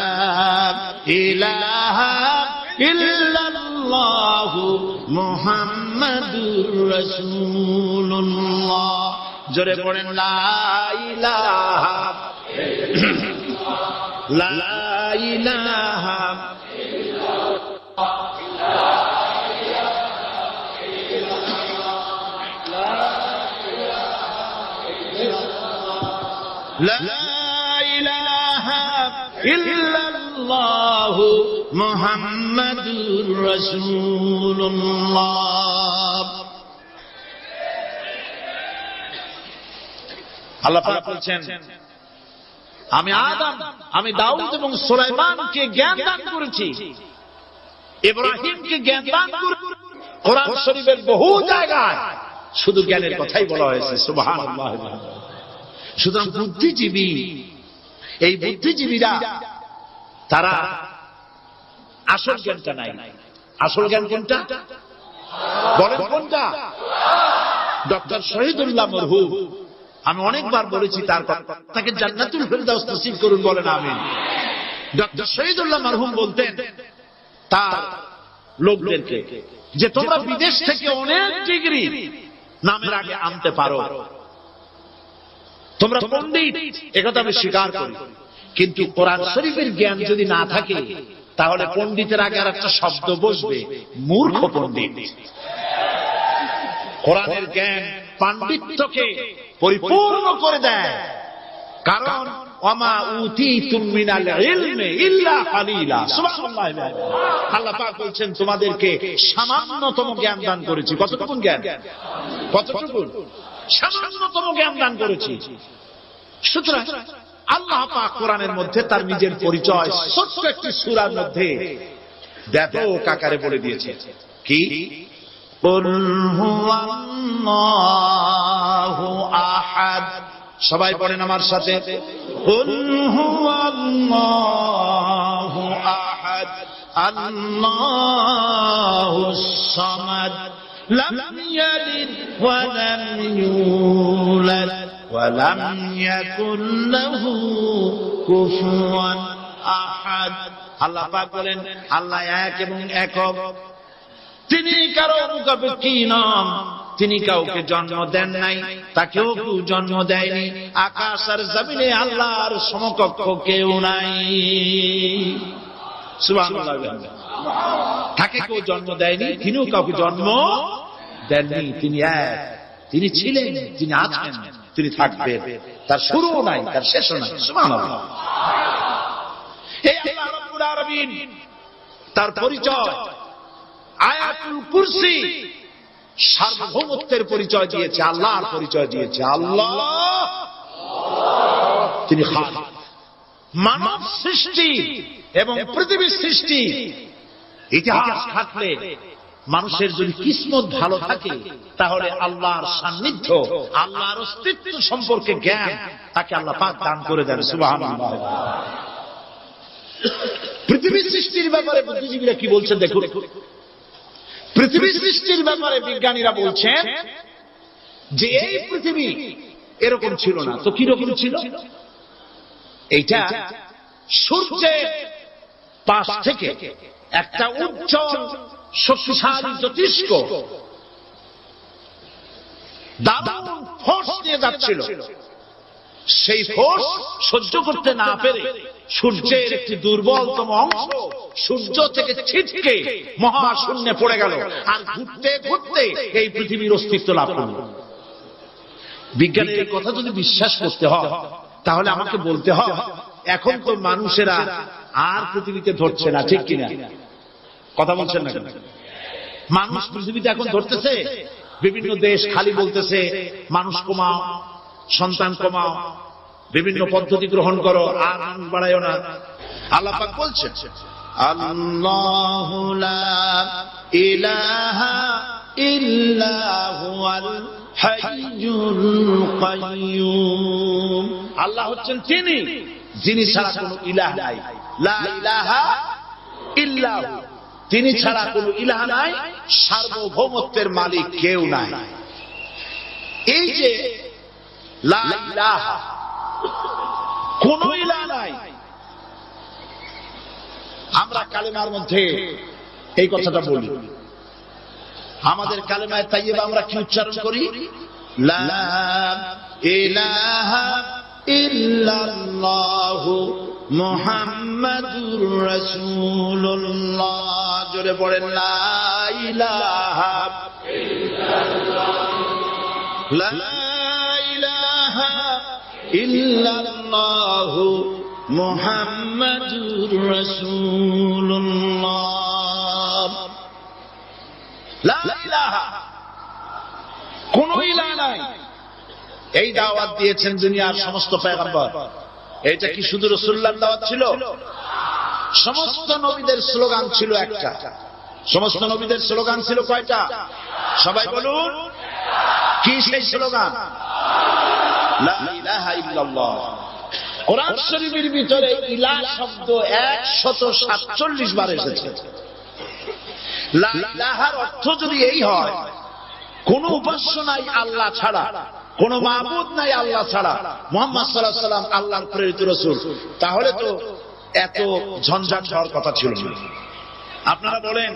ইলাহা ইল্লাল্লাহু মুহাম্মাদুর রাসূলুল্লাহ। জোরে পড়েন, লা ইলাহা লা ইলাহা লা ইলাহা ইল্লাল্লাহু মুহাম্মাদুর রাসূলুল্লাহ। আল্লাহ পাক বলছেন, আমি আদম, আমি দাউদ এবং সুলাইমানকে জ্ঞান দান করেছি, ইব্রাহিমকে জ্ঞান দান করেছি। কোরআন শরীফের বহু জায়গায় শুধু জ্ঞানের কথাই বলা হয়েছে। সুবহানাল্লাহ। সুতরাং বুদ্ধিজীবী, এই বুদ্ধিজীবীরা তারা আসল জ্ঞানটা নাই। আসল জ্ঞান কোনটা বলেন? কোনটা? ডক্টর শহীদুল্লাহ মরহুম, আমি অনেকবার বলেছি তার কথা, তাকে জান্নাতুল ফেরদাউস নসিব করুন, বলেন আমিন। ডক্টর শহীদুল্লাহ মরহুম বলতেন তার লোকদেরকে যে তোমরা বিদেশ থেকে অনেক ডিগ্রি নামের আগে আনতে পারো, তোমরা পণ্ডিত, একথা আমি স্বীকার করি, কিন্তু কোরআন শরীফের জ্ঞান যদি না থাকে তাহলে পণ্ডিতের আগে আর একটা শব্দ বসবে, মূর্খ পণ্ডিত। কোরআনের জ্ঞান পাণ্ডিত্যকে পরিপূর্ণ করে দেয়, কারণ ওয়ামা উতীতুম মিনাল ইলমি ইল্লা কালিলা। সুবহানাল্লাহ। আল্লাহ পাক বলছেন, তোমাদেরকে সামান্যতম জ্ঞান দান করেছি। কতটুকু জ্ঞান? কতটুকু? সামান্যতম জ্ঞান দান করেছি। সুতরাং আল্লাহ পাক কোরআনের মধ্যে তার নিজের পরিচয় ছোট্ট একটি সূরার মধ্যে ব্যাপক আকারে বলে দিয়েছে। কি? কুল হুয়াল্লাহু আহাদ। সবাই পড়েন আমার সাথে, কুল হুয়াল্লাহু আহাদ আল্লাহুস সামাদ লাম ইয়ালিদ ওয়া লাম ইউলাদ ওয়া লাম ইয়াকুল লাহু কুফুয়ান আহাদ। আল্লাহ পাক বলেন, আল্লাহ এক এবং একক, তিনি কারো মুখাপেক্ষী নন, তিনি কাউকে জন্ম দেন নাই, তাকেও কেউ জন্ম দেয়নি। আকাশ আর জমিনে আল্লাহর সমকক্ষ কেউ নাই। সুবহানাল্লাহ। তাকে কেউ জন্ম দেয়নি, তিনিও কাউকে জন্ম দেননি। তিনি এক, তিনি ছিলেন, তিনি আছেন, তিনি থাকবেন। তার শুরুও নাই, তার শেষও নাই। সুবহানাল্লাহ। এই আল্লাহ রাব্বুল আলামিন তার পরিচয় আয়াতুল কুরসি সার্বভৌমত্বের পরিচয় দিয়েছে, আল্লাহর পরিচয় দিয়েছে। আল্লাহ তিনি খালিক। মানব সৃষ্টি এবং পৃথিবীর সৃষ্টি ইতিহাস থাকলে মানুষের যদি কিসমত ভালো থাকে তাহলে আল্লাহর সান্নিধ্য, আল্লাহর অস্তিত্ব সম্পর্কে জ্ঞান তাকে আল্লাহ পাক দান করে দেন। সুবহানাল্লাহ। পৃথিবী সৃষ্টির ব্যাপারে বুদ্ধিজীবীরা কি বলছেন দেখুন। পৃথিবী সৃষ্টির ব্যাপারে বিজ্ঞানীরা বলছেন যে এই পৃথিবী এরকম ছিল না, তো কি রকম ছিল? এইটা সূর্যের পাশ থেকে একটা উজ্জ্বল শক্তিশালী জ্যোতিষ্ক দারুণ ফোর্স নিয়ে যাচ্ছিল। সেই ফোর্স সহ্য করতে না পেরে সূর্যের একটি দুর্বলতম অংশ সূর্য থেকে ছিটকে মহাশূন্যে পড়ে গেল, আর ঘুরতে ঘুরতে এই পৃথিবীর অস্তিত্ব লাভ করল। বিজ্ঞানের এই কথা যদি বিশ্বাস করতে হয় তাহলে আমাকে বলতে হয় এখন তো মানুষেরা আর পৃথিবীতে ধরছে না, ঠিক কিনা? কথা বলছেন না কেন? মানুষ পৃথিবীতে এখন ধরতেছে। বিভিন্ন দেশ খালি বলতেছে মানুষ কমাও, সন্তান কমাও, বিভিন্ন পদ্ধতি গ্রহণ করো, আর মানুষ বাড়াইও না। আল্লাহ পাক বলছেন আল্লাহু লা ইলাহা ইল্লা হুয়াল হাইয়ুল কাইয়্যুম। আল্লাহ হচ্ছেন তিনি যিনি ছাড়া কোনো ইলাহ নাই। লা ইলাহা ইল্লা হু, তিনি ছাড়া কোনো ইলাহ নাই, সার্বভৌমত্বের মালিক কেউ নাই। এই যে লা ইলাহা, কোন ইলাহ নাই, আমরা কালেমার মধ্যে এই কথাটা বলি। আমাদের কালেমায়ে তাইয়্যিবা আমরা কি উচ্চারণ করি? লা ইলাহা ইল্লাল্লাহু মুহাম্মাদুর রাসূলুল্লাহ। জোরে পড়েন লা ইলাহা ইল্লাল্লাহ, লা ইলাহা ইল্লাল্লাহু মুহাম্মাদুর রাসূলুল্লাহ। লা ইলাহা, কোন ইলাহ নাই। এই দাওয়াত দিয়েছেন দুনিয়ার সমস্ত পয়গম্বর। এটা কি শুধু রাসূলুল্লাহর দাওয়াত ছিল? সমস্ত নবীদের স্লোগান ছিল একটা। সমস্ত নবীদের স্লোগান ছিল কয়টা? সবাই বলুন, কি সেই স্লোগান? লা ইলাহা ইল্লাল্লাহ। কোরআন শরীফের ভিতরে ইলাহ শব্দ 147 বার এসেছে। লা ইলাহার অর্থ যদি এই হয় কোন উপাস্য নাই আল্লাহ ছাড়া, কোন মাবুদ নাই আল্লাহ ছাড়া, মুহাম্মদ সাল্লাল্লাহু আলাইহি ওয়াসাল্লাম আল্লাহর প্রেরিত রাসূল, তাহলে তো এত ঝঞ্ঝাট হওয়ার কথা ছিল না। আপনারা বলেন,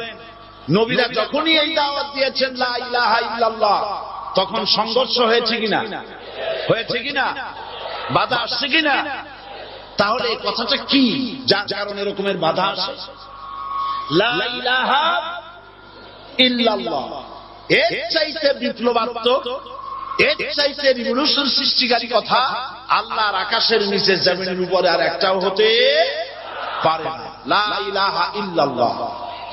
নবীরা যখনই এই দাওয়াত দিয়েছেন লা ইলাহা ইল্লাল্লাহ, তখন সংঘর্ষ হয়েছে কিনা? হয়েছে কিনা? বাধা আসছে কিনা? তাহলে এই কথাটা কি, যার কারণে এরকমের বাধা আসে? লা ইলাহা ইল্লাল্লাহ এর চাইতে বিপ্লবাত্মক, এর চাইতে রিভলিউশন সৃষ্টিকারী কথা আল্লাহর আকাশের নিচে জমিনের উপরে আর একটাও হতে পারে না। লা ইলাহা ইল্লাল্লাহ।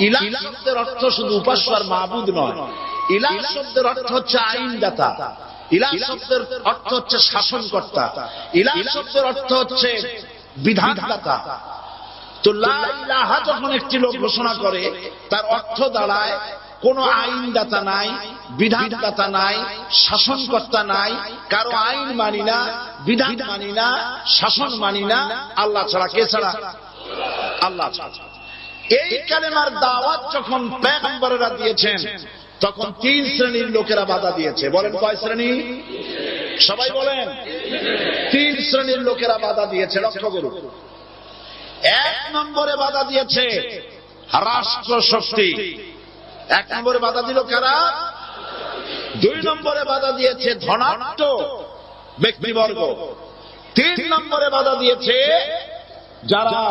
ইলাহ শব্দের অর্থ শুধু উপাস্য আর মাবুদ নয়। ইলাহ শব্দের অর্থ হচ্ছে আইনদাতা, ইলাহ শব্দের অর্থ হচ্ছে শাসনকর্তা, ইলাহ শব্দের অর্থ হচ্ছে বিধানদাতা। তো লা ইলাহা যখন একটি লোক ঘোষণা করে, তার অর্থ দাঁড়ায় কোন আইনদাতা নাই, বিধানদাতা নাই, শাসনকর্তা নাই, কারো আইন মানি না, বিধান মানি না, শাসন মানি না, আল্লাহ ছাড়া। কে ছাড়া? আল্লাহ ছাড়া। এই কালেমার দাওয়াত যখন পয়গম্বরেরা দিয়েছেন, তখন 3 শ্রেণীর লোকেরা বাধা দিয়েছে। বলেন কয় শ্রেণী? সবাই বলেন। 3 শ্রেণীর লোকেরা বাধা দিয়েছে। লক্ষ্য করুন। 1 নম্বরে বাধা দিয়েছে রাষ্ট্র শক্তি। 1 নম্বরে বাধা দিল কারা? 2 নম্বরে বাধা দিয়েছে ধনাঢ্য ব্যক্তিবর্গ। 3 নম্বরে বাধা দিয়েছে যারা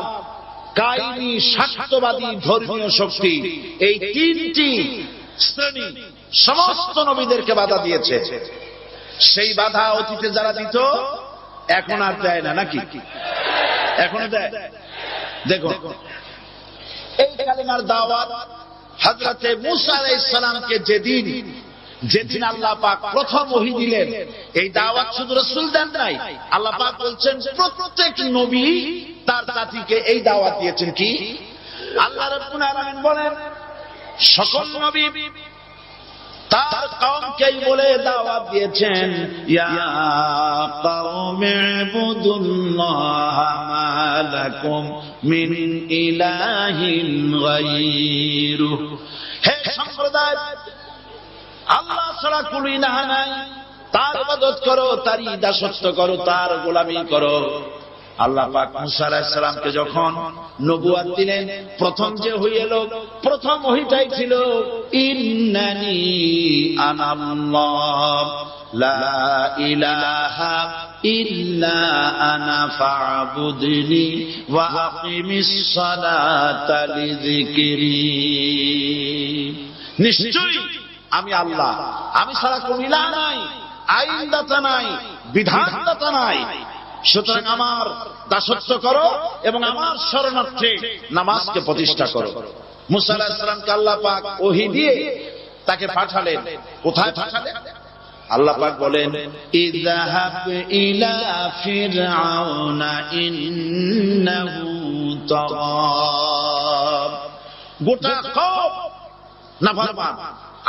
কায়েমি, স্বার্থবাদী, ধর্মীয় শক্তি, এই তিনটি শ্রেণী সমস্ত নবীদেরকে বাধা দিয়েছে। সেই বাধা অতীতে যারা দিত এখন আর দেয় না, নাকি? এখনো দেয়। দেখো, এই কালেমার দাওয়াত হযরতে মূসা আলাইহিস সালামকে যেদিন আল্লাহ পাক প্রথম ওহী দিলেন, এই দাওয়াত শুধু রাসূল দেন নাই, আল্লাহ পাক বলছেন প্রত্যেক নবী তার জাতিকে এই দাওয়াত দিয়েছেন। কি? আল্লাহ রাব্বুল আলামিন বলেন সকল নবী তার কওমকেই বলে দাওয়াত দিয়েছেন, ইয়া কওমি ইবুদুল্লাহা মা লাকুম মিন ইলাহিন গায়রুহু। হে সম্প্রদায়, আল্লাহ ছাড়া কোনো ইলাহ নাই, তার ইবাদত করো, তারই দাসত্ব করো, তার গোলামি করো। আল্লাহ পাক মূসা আলাইহিস সালামকে যখন নবুয়ত দিলেন, প্রথম যে ওহী এলো, প্রথম ওহীটাই ছিল ইন্নানি আনাল্লাহ লা ইলাহা ইল্লা আনা ফা'বুদনি ওয়া আকিমিস সালাতা লিযিকরি। নিশ্চয়ই আমি আল্লাহ, আমি ছাড়া কোনো ইলাহ নাই, আইনদাতা নাই, বিধানদাতা নাই, সুতরাং আমার দাসত্ব করো এবং আমার শরণার্থে নামাজকে প্রতিষ্ঠা করো। মূসা আলাইহিস সালামকে আল্লাহ পাক ওহী দিয়ে তাকে পাঠালেন। কোথায় পাঠালেন? আল্লাহ পাক বলেন ইযহাব ইলা ফিরআউনা ইন্নাহু তাগা। গোটা কওম নাফরমান,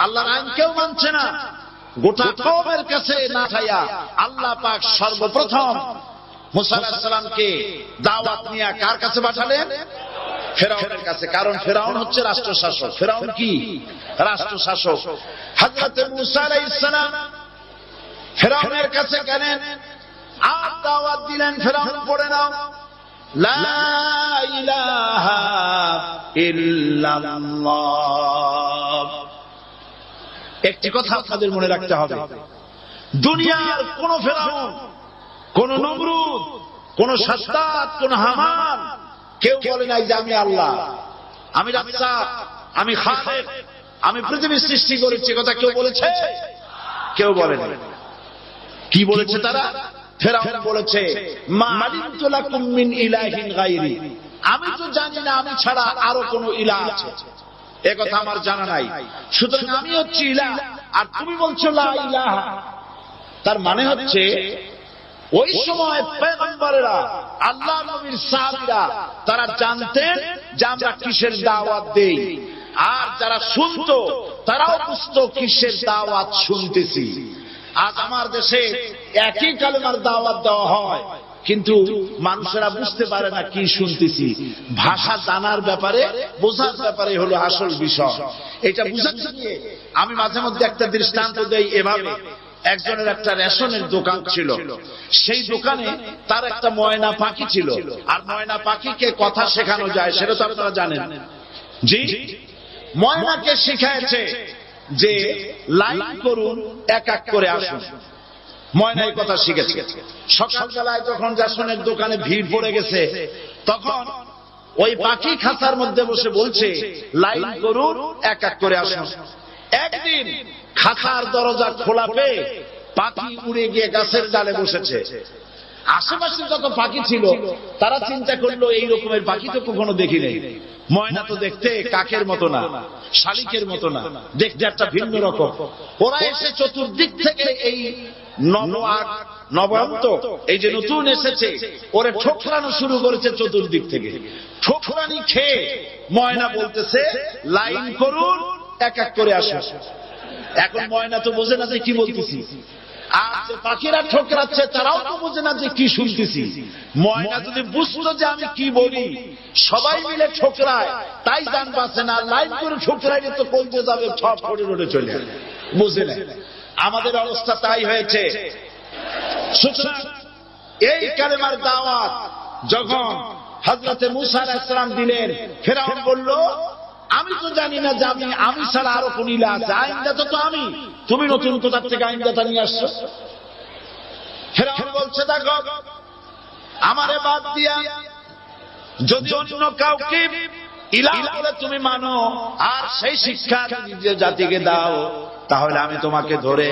আল্লাহর আইন কেউ মানছে না, গোটা কওমের কাছে না খাইয়া আল্লাহ পাক সর্বপ্রথম মূসা আলাইহিস সালামকে দাওয়াত নিয়ে কার কাছে পাঠালেন? ফেরাউনের কাছে। কারণ ফেরাউন হচ্ছে রাষ্ট্রশাসক। ফেরাউন কি? রাষ্ট্রশাসক। হযরত মূসা আলাইহিস সালাম ফেরাউনের কাছে গেলেন আর দাওয়াত দিলেন, ফেরাউন পড়ে নাও লা ইলাহা ইল্লাল্লাহ। একটি কথা আপনাদের মনে রাখতে হবে, দুনিয়ার কোন ফেরাউন, কোন নমরুদ, কোন সাদ্দাত, কোন হামান কেউ বলে নাই যে আমি আল্লাহ, আমি রাজ্জাক, আমি খালিক, আমি পৃথিবীর সৃষ্টি করেছি। কথা কেউ বলেছে? কেউ বলে নাই। কি বলেছে তারা? ফেরাউন বলেছে মা আলিমতু লাকুম মিন ইলাহিন গায়রি, আমি তো জানি না আমি ছাড়া আরো কোন ইলাহ আছে, এ কথা আমার জানা নাই, সুতরাং আমি হচ্ছি ইলাহ আর তুমি বলছো লা ইলাহা। তার মানে হচ্ছে ওই সময় পয়গম্বরেরা, আল্লাহ নবীর সাহাবীরা তারা জানতেন যে আমরা কিসের দাওয়াত দেই, আর যারা শুনতো তারাও বুঝতো কিসের দাওয়াত শুনতেছি। আজ আমার দেশে একই কালেমার দাওয়াত দেওয়া হয়, কিন্তু মানুষেরা বুঝতে পারে না কি শুনতেছি। ভাষা জানার ব্যাপারে, বোঝার ব্যাপারে হলো আসল বিষয়। এটা বুঝাতে গিয়ে আমি মাঝে মধ্যে একটা দৃষ্টান্ত দেই এভাবে। একজনের একটা রেশনের দোকান ছিল, সেই দোকানে তার একটা ময়না পাখি ছিল। আর ময়না পাখিকে কথা শেখানো যায় সেটা তো আপনারা জানেন। জি, ময়নাকে শিখাইছে যে লাইন করুন, এক এক করে আসুন। ময়নাই কথা শিখেছে। সকালবেলায় যখন রেশনের দোকানে ভিড় পড়ে গেছে, তখন ওই পাখি খাঁচার মধ্যে বসে বলছে লাইন করুন, এক এক করে আসুন। একদিন খাঁচার দরজা খোলা পেয়ে পাখি উড়ে গিয়ে গাছের ডালে বসেছে। আশেপাশে যত পাখি ছিল তারা চিন্তা করলো এই রকমের পাখি তো কখনো দেখি নাই। ময়না তো দেখতে কাকের মতো না, শালিকের মতো না, দেখতে একটা ভিন্ন রকম। ওরা এসে চতুর্দিক থেকে এই নবান্ত, এই যে নতুন এসেছে, ওরে ঠোকরানো শুরু করেছে চতুর্দিক থেকে। ঠোকরানি খেয়ে ময়না বলতেছে লাইন করুন, এক এক করে আসুন। এখন ময়না তো বোঝে না যে কি বলতেছি, আর যে পাখিরা ঠোকরাচ্ছে তারাও তো বোঝে না যে কি শুনতেছি। ময়না যদি বুঝতো যে আমি কি বলি, সবাই মিলে ঠোকরায়, তাই জান পাচ্ছে না। লাইন করে ঠোকরাইলে তো বলতে যাবে, সব করে রোডে চলে যাবে, বুঝে না। আমাদের অবস্থা তাই হয়েছে। সুতরাং এই কালেমার দাওয়াত যখন হযরতে মূসা আলাইহিস সালাম দিলেন, ফেরাউন বলল আমি তো জানি না যে আমি ছাড়া আরো কোন ইলাহ আছে, আইনদাতা তো আমি, তুমি নতুন কোথার থেকে আইনদাতা নিয়ে আসছো। ফেরাউন বলছে দেখো আমারে বাদ দিয়া যদি অন্য কাউকে ইলাহ বলে তুমি মানো আর সেই শিক্ষা নিজের জাতিকে দাও, তাহলে আমি তোমাকে ধরে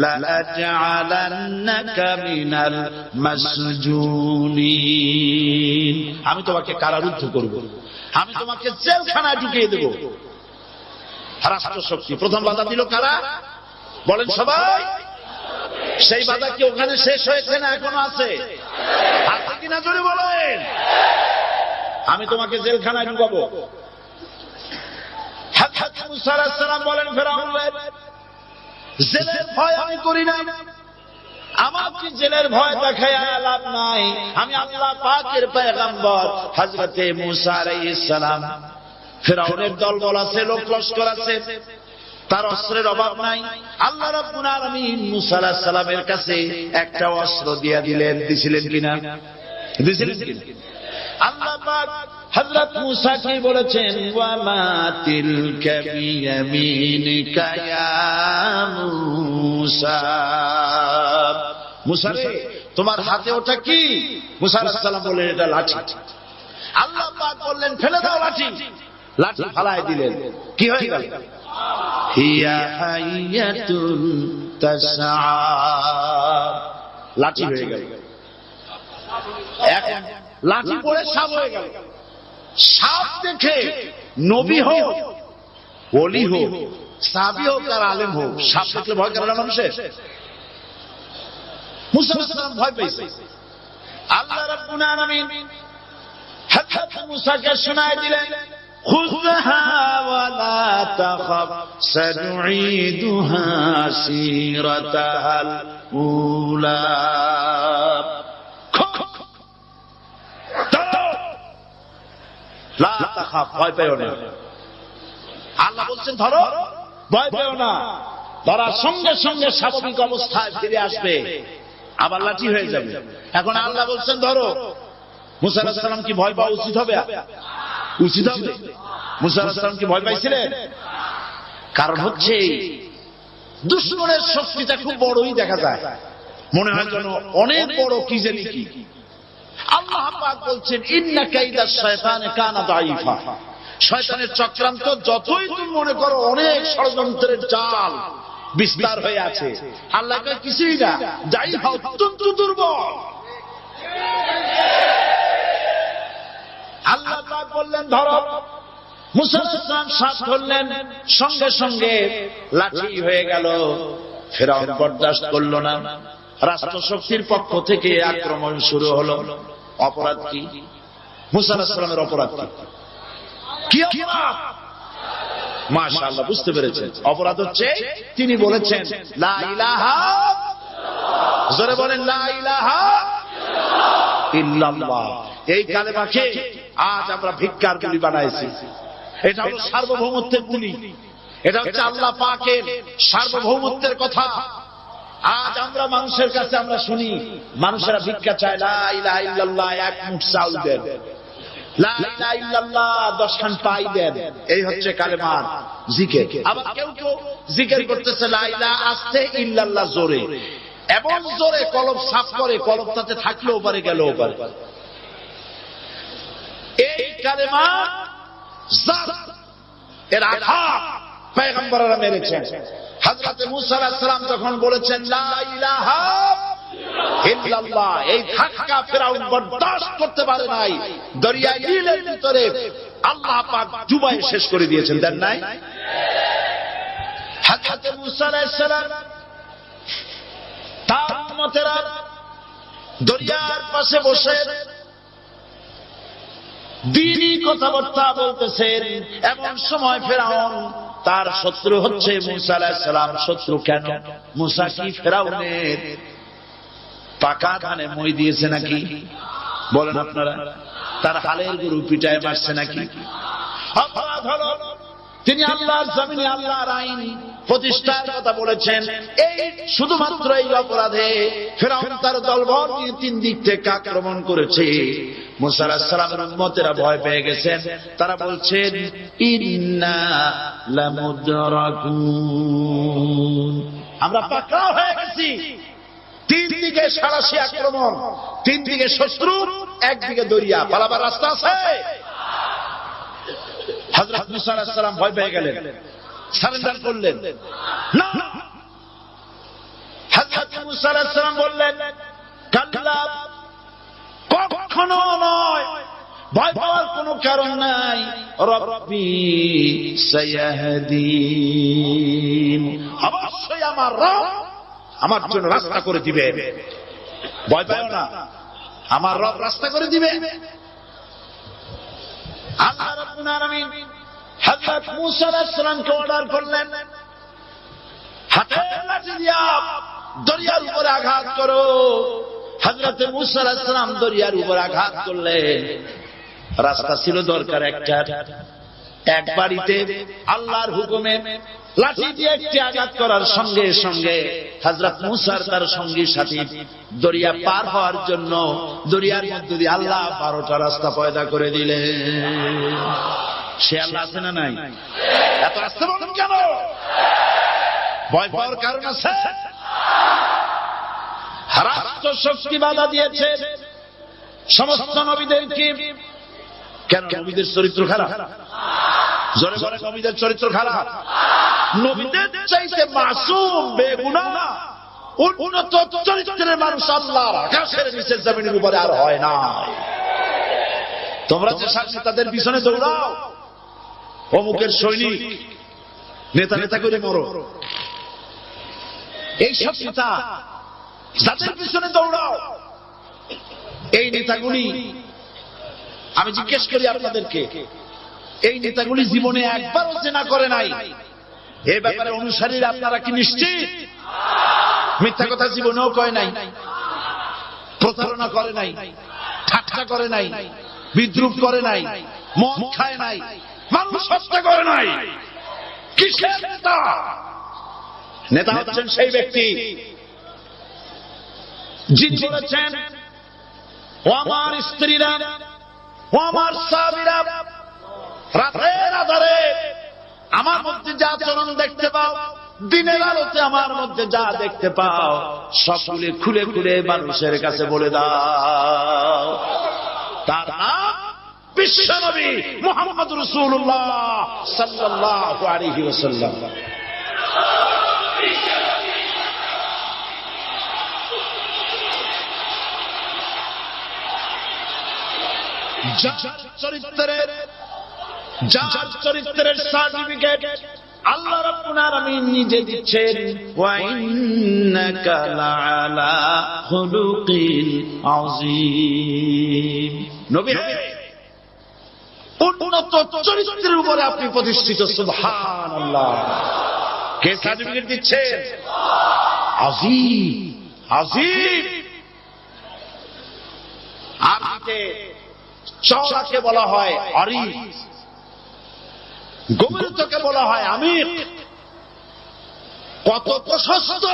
লাআজআলান্নাকা মিনাল মাসজুনিন, আমি তোমাকে কারারুদ্ধ করব, আমি তোমাকে জেলখানায় ঢুকিয়ে দেব। রাষ্ট্রশক্তি প্রথম বাধা দিল কারা? বলেন সবাই। সেই বাধা কি ওখানে শেষ হয়েছে না এখনো আছে? আছে কিনা জোরে বলেন। আমি তোমাকে জেলখানায় ঢুকাবো। হযরত মুসা আলাইহিস সালাম বলেন ফেরাউনের, জেলের ভয় আমি করি না, আমার কি জেলের ভয় দেখায় লাভ নাই, আমি আল্লাহ পাকের পয়গম্বর হযরত মুসা আলাইহিস সালাম। ফেরাউনের দলবল আছে, লোক লস্কর আছে, তার অস্ত্রের অভাব নাই। আল্লাহ রাব্বুল আলামিন মুসা আলাইহিস সালামের কাছে একটা অস্ত্র দিয়ে দিলেন। দিছিলেন কিনা? দিছিলেন কিনা? আল্লাহ পাক হযরত মুসা কে বলেছেন, ওয়া মা তিলকা বিয়ামিনিকা ইয়া মুসা, মুসা রে তোমার হাতে ওটা কি? মুসা আলাইহিস সালাম বললেন এটা লাঠি। আল্লাহ পাক বললেন ফেলে দাও লাঠি। লাঠি ফালায় দিলেন। কি হয়ে গেল? হিয়া হাইয়াতুন তাসআ, লাঠি হয়ে গেল। এখন লাঠি পড়ে সাপ হয়ে গেল। সাপ দেখে নবী হোক, ওলি হোক, সাহাবী হোক আর আলেম হোক, সাপ দেখলে ভয় করে না মানুষের? মুসা আলাইহিস সালাম ভয় পেয়েছে। আল্লাহ রাব্বুল আলামিন হযরত মুসাকে শোনায় দিলেন, খুযহা ওয়া লা তাখাফ সানুঈদুহা সিরাতাহাল উলা, লা তাখাফ, ভয় পেও না। আল্লাহ বলছেন ধরো, ভয় পেও না। ধরার সঙ্গে সঙ্গে স্বাভাবিক অবস্থায় ফিরে আসবে, আবার লাঠি হয়ে যাবে। এখন আল্লাহ বলছেন ধরো। মুসা আলাইহিস সালাম কি ভয় পাওয়া উচিত হবে? উচিত হবে? মুসা আলাইহিস সালাম কি ভয় পাইছিলেন? কারণ হচ্ছে দুশমনের শক্তিটা খুব বড়ই দেখা যায়, মনে হয় যেন অনেক বড় কি জানি কি। আল্লাহ পাক বলছেন, ইন্না কাইদাশ শায়তানি কানা দাঈফা, শয়তানের চক্রান্ত যতই তুমি মনে করো অনেক ষড়যন্ত্রের জাল বিস্তার হয়ে আছে, আল্লাহ কয় কিছুই না, দাঈফা অত্যন্ত দুর্বল। আল্লাহ পাক বললেন ধরো। মুসা আলাইহিস সালাম সাপ ধরলেন, সঙ্গে সঙ্গে লাঠি হয়ে গেল। ফেরাউন বরদাস্ত করল না। রাষ্ট্রশক্তির পক্ষ থেকে আক্রমণ শুরু হলো। অপরাধ কি? মুসা আলাইহিস সালামের অপরাধ কি? কি অপরাধ? মাশাআল্লাহ, বুঝতে পেরেছেন। অপরাধ হচ্ছে তিনি বলেছেন লা ইলাহা, জোরে বলেন লা ইলাহা ইল্লাল্লাহ। এই কালেমাকে আজ আমরা ভিক্ষার বুলি বানাইছি। এটা হলো সার্বভৌমত্বের বুলি, এটা হচ্ছে আল্লাহ পাকের সার্বভৌমত্বের কথা। আজ আমরা মানুষের কাছে আমরা শুনি, মানুষেরা ভিক্ষা চায়, লা ইলাহা ইল্লাল্লাহ, এক মুঠ চাউল দেন, লা ইলাহা ইল্লাল্লাহ 10 খান পাই দেন। এই হচ্ছে কালেমার জিকির। আবার কেউ কেউ জিকির করতেছে লা ইলাহা আস্তে, ইল্লাল্লাহ জোরে, এবং জোরে কলব সাফ করে, কলবটাতে থাকলেও পারে গেলেও পারে। এই কালেমা জাত এর আঘাত পয়গম্বররা মেরেছেন। হযরত মুসা আলাইহিস সালাম যখন বলেছেন লা ইলাহা ইল্লাল্লাহ, এই ধাক্কা ফেরাউন বরদাস্ত করতে পারে নাই। দরিয়া নীলের ভিতরে আল্লাহ পাক ডুবাই শেষ করে দিয়েছেন, দেন নাই? হযরত মুসা আলাইহিস সালাম তার উম্মতেরা দরিয়ার পাশে বসে দ্বীনি কথাবার্তা বলতেছেন। এমন সময় ফেরাউন, তার শত্রু হচ্ছে মুসা আলাইহিস সালাম। শত্রু কেন? মুসা কি ফেরাউনের পাকা ধানে মই দিয়েছে নাকি? বলেন আপনারা। তার হালের গরু পিটায় মারছে নাকি? অপরাধ হলো তিনি আল্লাহর জমিনে আল্লাহর আইন প্রতিষ্ঠার কথা বলেছেন। এই শুধুমাত্র এই অপরাধে ফেরাউন তার দলবল নিয়ে 3 দিক থেকে আক্রমণ করেছে। মুসা আলাইহিস সালামের উম্মতেরা ভয় পেয়ে গেছেন। তারা বলছেন ইন্না লামুদরাকুন, আমরা পাকড়াও হয়ে গেছি। 3 দিকে সারাশি আক্রমণ, 3 দিকে শত্রু, একদিকে দরিয়া, পালাবার রাস্তা আছে? হযরত মুসা আলাইহিস সালাম ভয় পেয়ে গেলেন, সারেন্ডার করলেন না। হযরত মুসা আলাইহিস সালাম বললেন, কাল্লা, কখনো নয়, ভয় পাওয়ার কোনো কারণ নাই। রব্বি সায়াহদিন, অবশ্যই আমার রব আমার জন্য রাস্তা করে দিবে, ভয় পাও না, আমার রব রাস্তা করে দিবে। আল্লাহ রাব্বুল আলামিন হযরত মুসা আলাইহিস সালামকে অর্ডার করলেন, হাতের লাঠি দিয়া দরিয়ার উপরে আঘাত করো। হযরত মুসা আলাইহিস সালাম দরিয়ার উপর আঘাত করলেন। রাস্তা ছিল দরকার একটা, এক বাড়িতে আল্লাহর হুকুমে লাঠি দিয়ে একটি আঘাত করার সঙ্গে সঙ্গে হযরত মুসা তার সঙ্গী সাথী দরিয়া পার হওয়ার জন্য দরিয়ার মধ্যে দিয়ে আল্লাহ 12টা রাস্তা পয়দা করে দিলেন। সে আল্লাহ আছে না নাই? এত রাস্তা বলেন কেন? ভয় পাওয়ার কারণ আছে? রাষ্ট্র শক্তি বাধা দিয়েছে সমস্ত নবীদেরকে। কেন? নবীদের চরিত্র খারাপ? জোরে বলে, নবীদের চরিত্র খারাপ? নবীদের চাইতে মাসুম বেগুনাহ উন্নত চরিত্রের মানুষ আল্লাহর আকাশের নিচের জমিনের উপরে আর হয় না। তোমরা যে সাথে তাদের পিছনে দৌড়াও, অমুকের সৈনিক, নেতা নেতা করে মরো, এইসব নেতা যাদের পিছনে দৌড়াও, এই নেতাগুলি, আমি জিজ্ঞেস করি আপনাদেরকে, এই নেতাগুলি জীবনে একবারও জেনা করে নাই? এই ব্যাপারে অনুসারীরা আপনারা কি নিশ্চিত? মিথ্যা কথা জীবনেও কয় নাই, প্রতারণা করে নাই, ঠাট্টা করে নাই, বিদ্রুপ করে নাই, মদ খায় নাই, মানুষ হত্যা করে নাই। কিসের নেতা? নেতা হচ্ছেন সেই ব্যক্তি যিনি বলেছেন, ও আমার স্ত্রীরা, ও আমার সাহাবীরা, রাতের আধারে আমার মধ্যে যা আচরণ দেখতে পাও, দিনের আলোতে আমার মধ্যে যা দেখতে পাও, সবগুলি খুলে খুলে মানুষের কাছে বলে দাও। তার নাম বিশ্বনবী মুহাম্মদ রাসূলুল্লাহ সাল্লাল্লাহু আলাইহি ওয়াসাল্লাম। যার চরিত্রের সার্টিফিকেট আল্লাহ রাব্বুল আলামিন নিজে দিচ্ছেন, ওয়া ইন্নাকা লাআলা খুলুকিল আযীম। নবী উন্নত চরিত্রের উপরে আপনি প্রতিষ্ঠিত। সুবহানাল্লাহ। কে সার্টিফিকেট দিচ্ছেন? আযীম, আযীম। আরবিতে চওড়াকে বলা হয় আরিফ, গভীরতাকে বলা হয় আমিক। কত প্রশস্ত,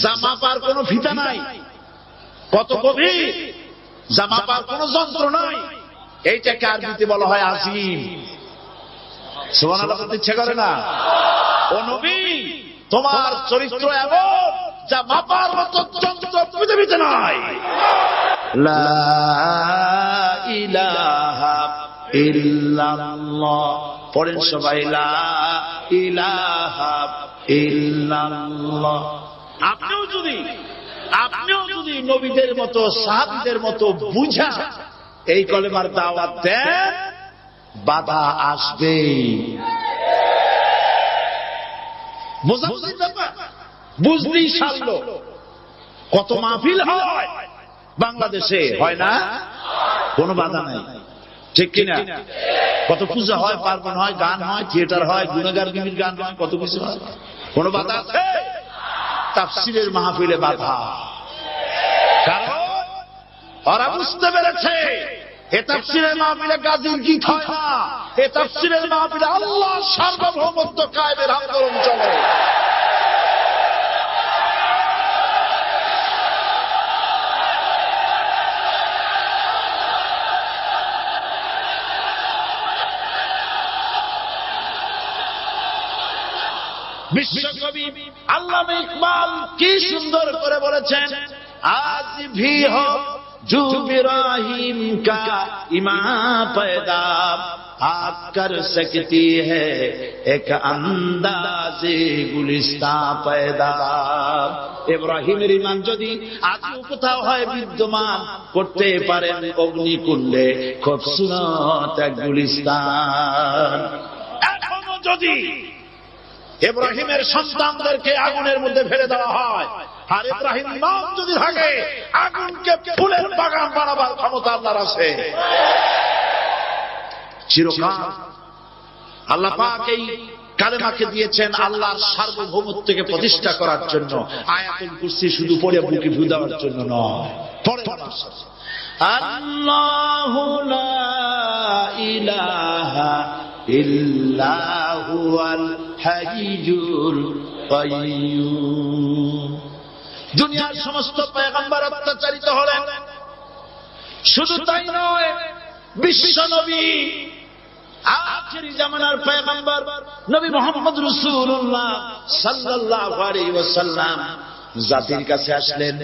জামা পার কোনো ফিতা নাই, কত গভীর, জামা পার কোনো যন্ত্র নাই, এইটাকে আরবিতে বলা হয় আজিম। সুবহানাল্লাহ বলতে ইচ্ছে করে না? ও নবী, তোমার চরিত্র এমন যা মাপার মতো যন্ত্র পৃথিবীতে নাই। লা ইলাহা ইল্লাল্লাহ পড়েন সবাই, লা ইলাহা ইল্লাল্লাহ। আপনিও যদি নবীদের মতো সাহাবীদের মতো বুঝা এই কলেমার দাওয়াত দেন, বাধা আসবেই। বুঝাবুঝির ব্যাপার বুঝলেই সারলো। কত মাহফিল হয় বাংলাদেশে, হয় না? কোনো বাধা নাই, ঠিক কিনা? কত পূজা হয়, পার্বণ হয়, গান হয়, থিয়েটার হয়, গুণগার গিমির গান হয়, কত কিছু হয়। কোনো বাধা আছে? তাফসীরের মাহফিলে বাধা। কারণ ওরা বুঝতে পেরেছে এ তাফসীরের মাহফিলে গাজীর গীত হয় না, এ তাফসীরের মাহফিলে আল্লাহ সার্বভৌমত্ব কায়েমের আন্দোলন চলে। বিশ্বকবি আল্লামা ইকবাল কি সুন্দর করে বলেছেন, আজ ভি হো जो इब्राहिम का ईमान पैदा आप कर सकती है एक अंदाजे गुलिस्ता पैदा। ইব্রাহিমের ঈমান যদি আজও কোথাও হয় বিদ্যমান, করতে পারেন অগ্নিকুণ্ডে খুবসুরত এক গুলিস্তান। এখনো যদি ইব্রাহিমের সন্তানদেরকে আগুনের মধ্যে ফেলে দেওয়া হয়, আর ইব্রাহিম নাম যদি থাকে, আগুনকে ফুলের বাগান বানাবার ক্ষমতা আল্লাহর আছে। চিরকাল আল্লাহ পাক এই কালেমাকে দিয়েছেন আল্লাহর সার্বভৌমত্বকে প্রতিষ্ঠা করার জন্য। আয়াতুল কুরসি শুধু পড়ে বুকে ফু দেওয়ার জন্য নয়, পড়ে আল্লাহু লা ইলাহা ইল্লা হুয়াল হাইয়ুল কাইয়্যুম। দুনিয়ার সমস্ত পয়গম্বর অত্যাচারিত হলেন, শুধু তাই নয়, বিশ্ব নবী আখিরি জামানার পয়গম্বর নবী মুহাম্মদ রাসূলুল্লাহ সাল্লাল্লাহু আলাইহি ওয়াসাল্লাম জাতির কাছে আসলেন।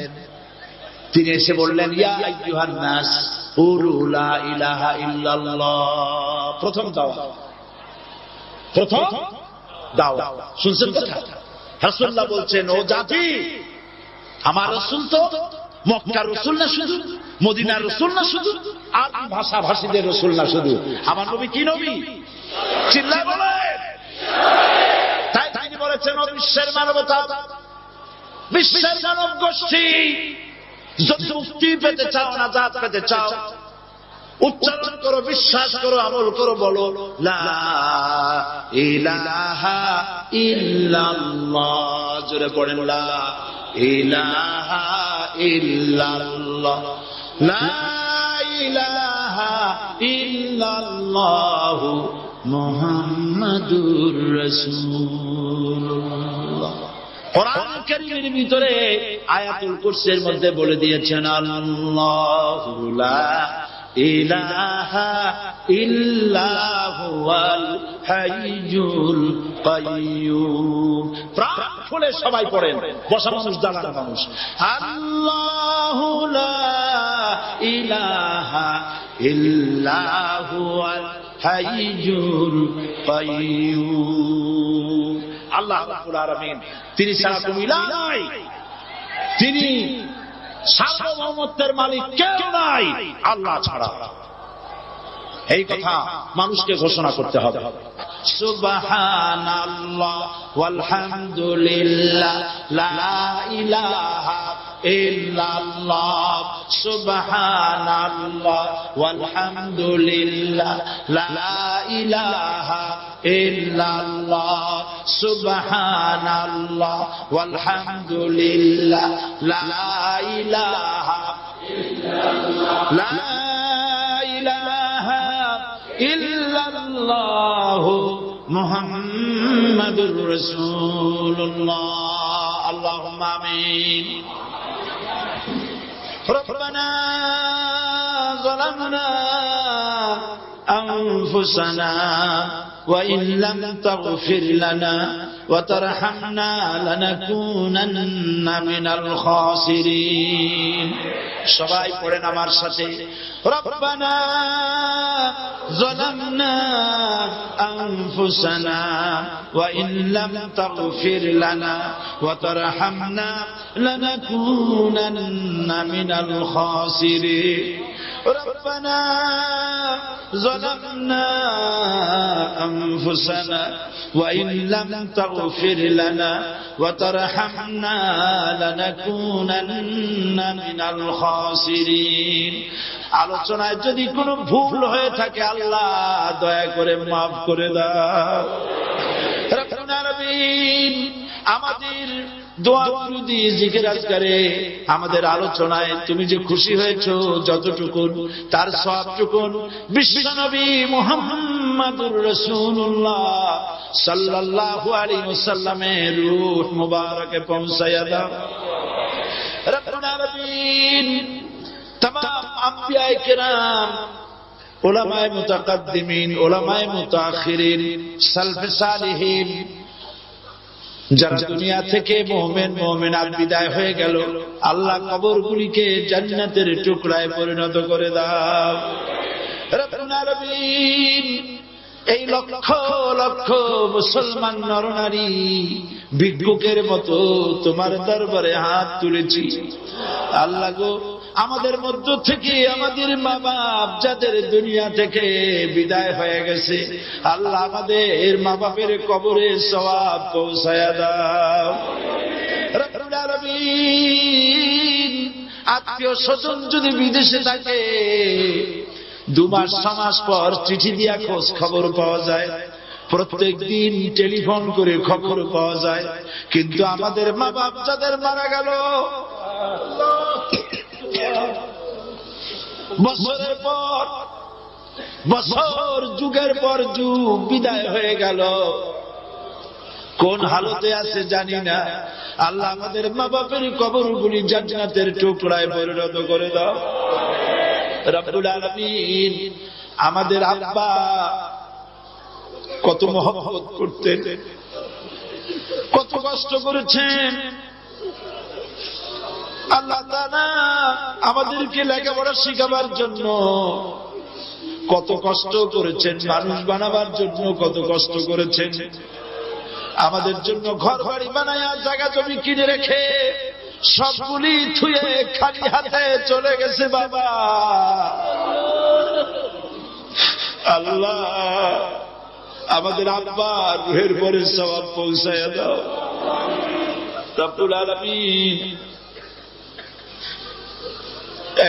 তিনি এসে বললেন, ইয়া আইয়ুহান নাস কুলু লা ইলাহা ইল্লাল্লাহ। প্রথম দাওয়াত শুনছেন তো? রাসূলুল্লাহ বলছেন, ও জাতি, আমার রাসূল তো মক্কার রাসূল না শুধু, মদিনার রাসূল না শুধু, আর ভাষাভাষীদের রাসূল না শুধু, আমার নবী কি নবী? চিল্লায় বলেন। তাই তিনি বলেছেন, ও বিশ্বের মানবতা, বিশ্বের মানব গোষ্ঠী, যদি মুক্তি পেতে চাও, নাজাত পেতে চাও, উচ্চারণ করো, বিশ্বাস করো, আমল করো, বলো লা ইলাহা ইল্লাল্লাহ। জোরে পড়েন, লা ইলাহা ইল্লাল্লাহ, লা ইলাহা ইল্লাল্লাহ মুহাম্মাদুর রাসূলুল্লাহ। কোরআন কারীমের ভিতরে আয়াতুল কুরসির মধ্যে বলে দিয়েছেন, আল্লাহু লা ইলাহা ইল্লা হুয়াল হাইয়ুল কাইয়্যুম। প্রাণ খুলে সবাই পড়েন, বসা মানুষ, দাঁড়ানো মানুষ। আল্লাহু লা ইলাহা ইল্লা হুয়াল হাইয়ুল কাইয়্যুম। আল্লাহ রাব্বুল আলামিন, তিনি ছাড়া কোনো ইলাহ নাই, তিনি সার্বভৌমত্বের মালিক কেউ নাই আল্লাহ ছাড়া। এই কথা মানুষকে ঘোষণা করতে হবে। সুবহানাল্লাহ ওয়ালহামদুলিল্লাহ লা ইলাহা ইল্লাল্লাহ, সুবহানাল্লাহ ওয়ালহামদুলিল্লাহ লা ইলাহা ইল্লাল্লাহ, সুবহানাল্লাহ ওয়ালহামদুলিল্লাহ লা ইলাহা ইল্লাল্লাহ, লা ইলাহা ইল্লাল্লাহ মুহাম্মাদুর রাসূলুল্লাহ। আল্লাহুম্মা আমিন। রব্বানা যালামনা আনফুসানা ওয়া ইন লাম তাগফির লানা ওয়া তারহামনা লানাকুনান্না মিনাল খাসিরিন। সবাই পড়েন আমার সাথে, রব্বানা যালামনা আনফুসানা ওয়া ইন লাম তাগফির লানা ওয়া তারহামনা লানাকুনান্না মিনাল খাসিরিন। ربنا ظلمنا أنفسنا وإن لم تغفر لنا وترحمنا لنكونن من الخاسرين। আলোচনায় যদি কোনো ভুল হয়ে থাকে আল্লাহ দয়া করে মাফ করে দাও। রব্বুল আলামিন, আমাদের দোয়া দুরুদি জিকির আজকারে আমাদের আলোচনায় তুমি যে খুশি হয়েছো, যতটুকু তার সবটুকু বিশ্বনবী মুহাম্মাদুর রাসূলুল্লাহ সাল্লাল্লাহু আলাইহি ওয়াসাল্লামের রূহ মুবারকে পৌঁছায়া দাও। রব্বুল আলামিন, तमाम अंबियाए किराम, उलमाए मुतकद्दिमीन, उलमाए मुताखिरीन, सल्फ सालिहीन, যারা দুনিয়া থেকে মুমিন মুমিনাত বিদায় হয়ে গেল, আল্লাহ কবরগুলিকে জান্নাতের টুকরায় পরিণত করে দাও। রব্বুল আলামিন, এই লক্ষ লক্ষ মুসলমান নরনারী ভিক্ষুকের মতো তোমার দরবারে হাত তুলেছি। আল্লাহ গো, আমাদের মধ্য থেকে আমাদের মা বাপ যাদের দুনিয়া থেকে বিদায় হয়ে গেছে, আল্লাহ আমাদের মা বাপের কবরে সওয়াব পৌঁছায়া দাও। রব্বুল আলামিন, আত্মীয় স্বজন যদি বিদেশে থাকে, 2 মাস 6 মাস পর চিঠি দিয়া খোঁজ খবর পাওয়া যায়, প্রত্যেক দিন টেলিফোন করে খবর পাওয়া যায়, কিন্তু আমাদের মা বাপ যাদের মারা গেল, বছরের পর বছর, যুগের পর যুগ বিদায় হয়ে গেল, কোন হালতে আছে জানি না। আল্লাহ আমাদের মা বাপের কবরগুলি জান্নাতের টুকরায় পরিণত করে দাও। রব্বুল আলামিন, আমাদের আব্বা কত মহব্বত করতেন, কত কষ্ট করেছেন। আল্লাহ তাআলা আমাদেরকে লেখাপড়া শিখাবার জন্য কত কষ্ট করেছেন, মানুষ বানাবার জন্য কত কষ্ট করেছেন। আমাদের জন্য ঘর বাড়ি বানায়া জায়গা জমি কিনে রেখে সবগুলি থুয়ে খালি হাতে চলে গেছে বাবা। আল্লাহ আমাদের আব্বার রুহের পরে সওয়াব পৌঁছায়া দাও। রব্বুল আলামিন,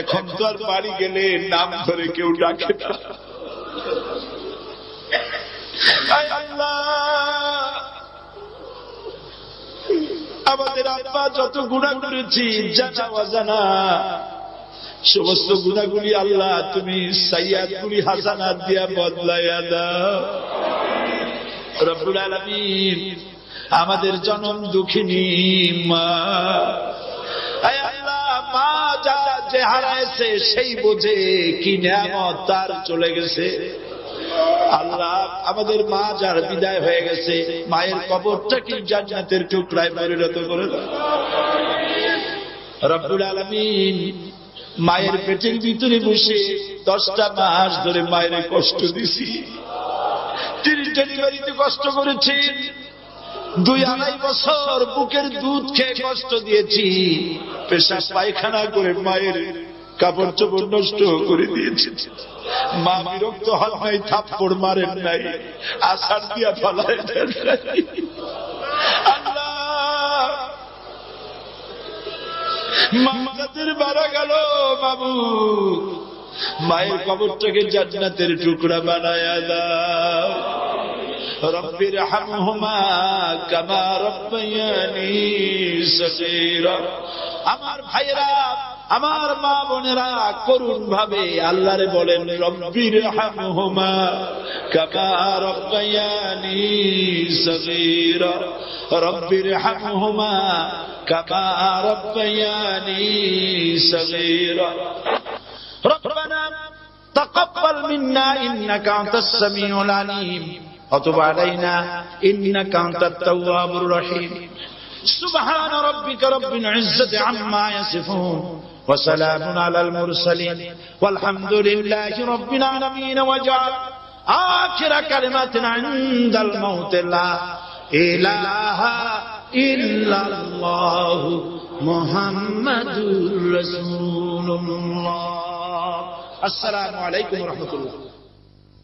এখন তো আর বাড়ি গেলে নাম ধরে কেউ ডাকে না। আল্লাহ, আমাদের আব্বা যত গুনাহ করেছি জানা অজানা, সমস্ত গুনাহগুলি আল্লাহ তুমি সাইয়্যাতগুলি হাসানাত দিয়া বদলাইয়া দাও। রব্বুল আলামিন, আমাদের জনম দুঃখিনী মা, আল্লাহ মা যা যে হারাইছে সেই বোঝে কি নিয়ামত তার চলে গেছে। আল্লাহ আমাদের মা যার বিদায় হয়ে গেছে, মায়ের কবরটাকে জান্নাতের টুকরায় পরিণত করে দাও। রব্বুল আলামিন, মায়ের পেটের ভিতরে বসে 10টা মাস ধরে মায়ের কষ্ট দিছি, তিনি ডেলিভারিতে কষ্ট করেছেন, 2-2.5 বছর বুকের দুধ খেয়ে কষ্ট দিয়েছি, পেশাব পায়খানা করে মায়ের কাপড় চোপড় নষ্ট করে দিয়েছে। মা বিরক্ত হন নাই, থাপ্পড় মারেন নাই, আছাড় দিয়া ফেলায় দেন নাই। আল্লাহ, মা যাদের মারা গেল বাবু, মায়ের কবরটাকে জান্নাতের টুকরা বানায়া দাও। রব্বির হামহুমা কামা রব্বায়ানি সগীরা। আমার ভাইরা, আমার মা বোনেরা করুণ ভাবে আল্লাহরে বলেন, রব্বির হামহুমা কামা রব্বায়ানি সগীরা, রব্বির হামহুমা কামা রব্বায়ানি সগীরা। রব্বানা তাকাব্বাল মিন্না ইন্নাকা আনতাস সামিউল আলিম وتب علينا إنك أنت التواب الرحيم. سبحان ربك رب العزة عما يصفون وسلام على المرسلين والحمد لله رب العالمين. واجعل آخر كلمة عند الموت لا إله إلا الله محمد رسول الله. السلام عليكم ورحمة الله.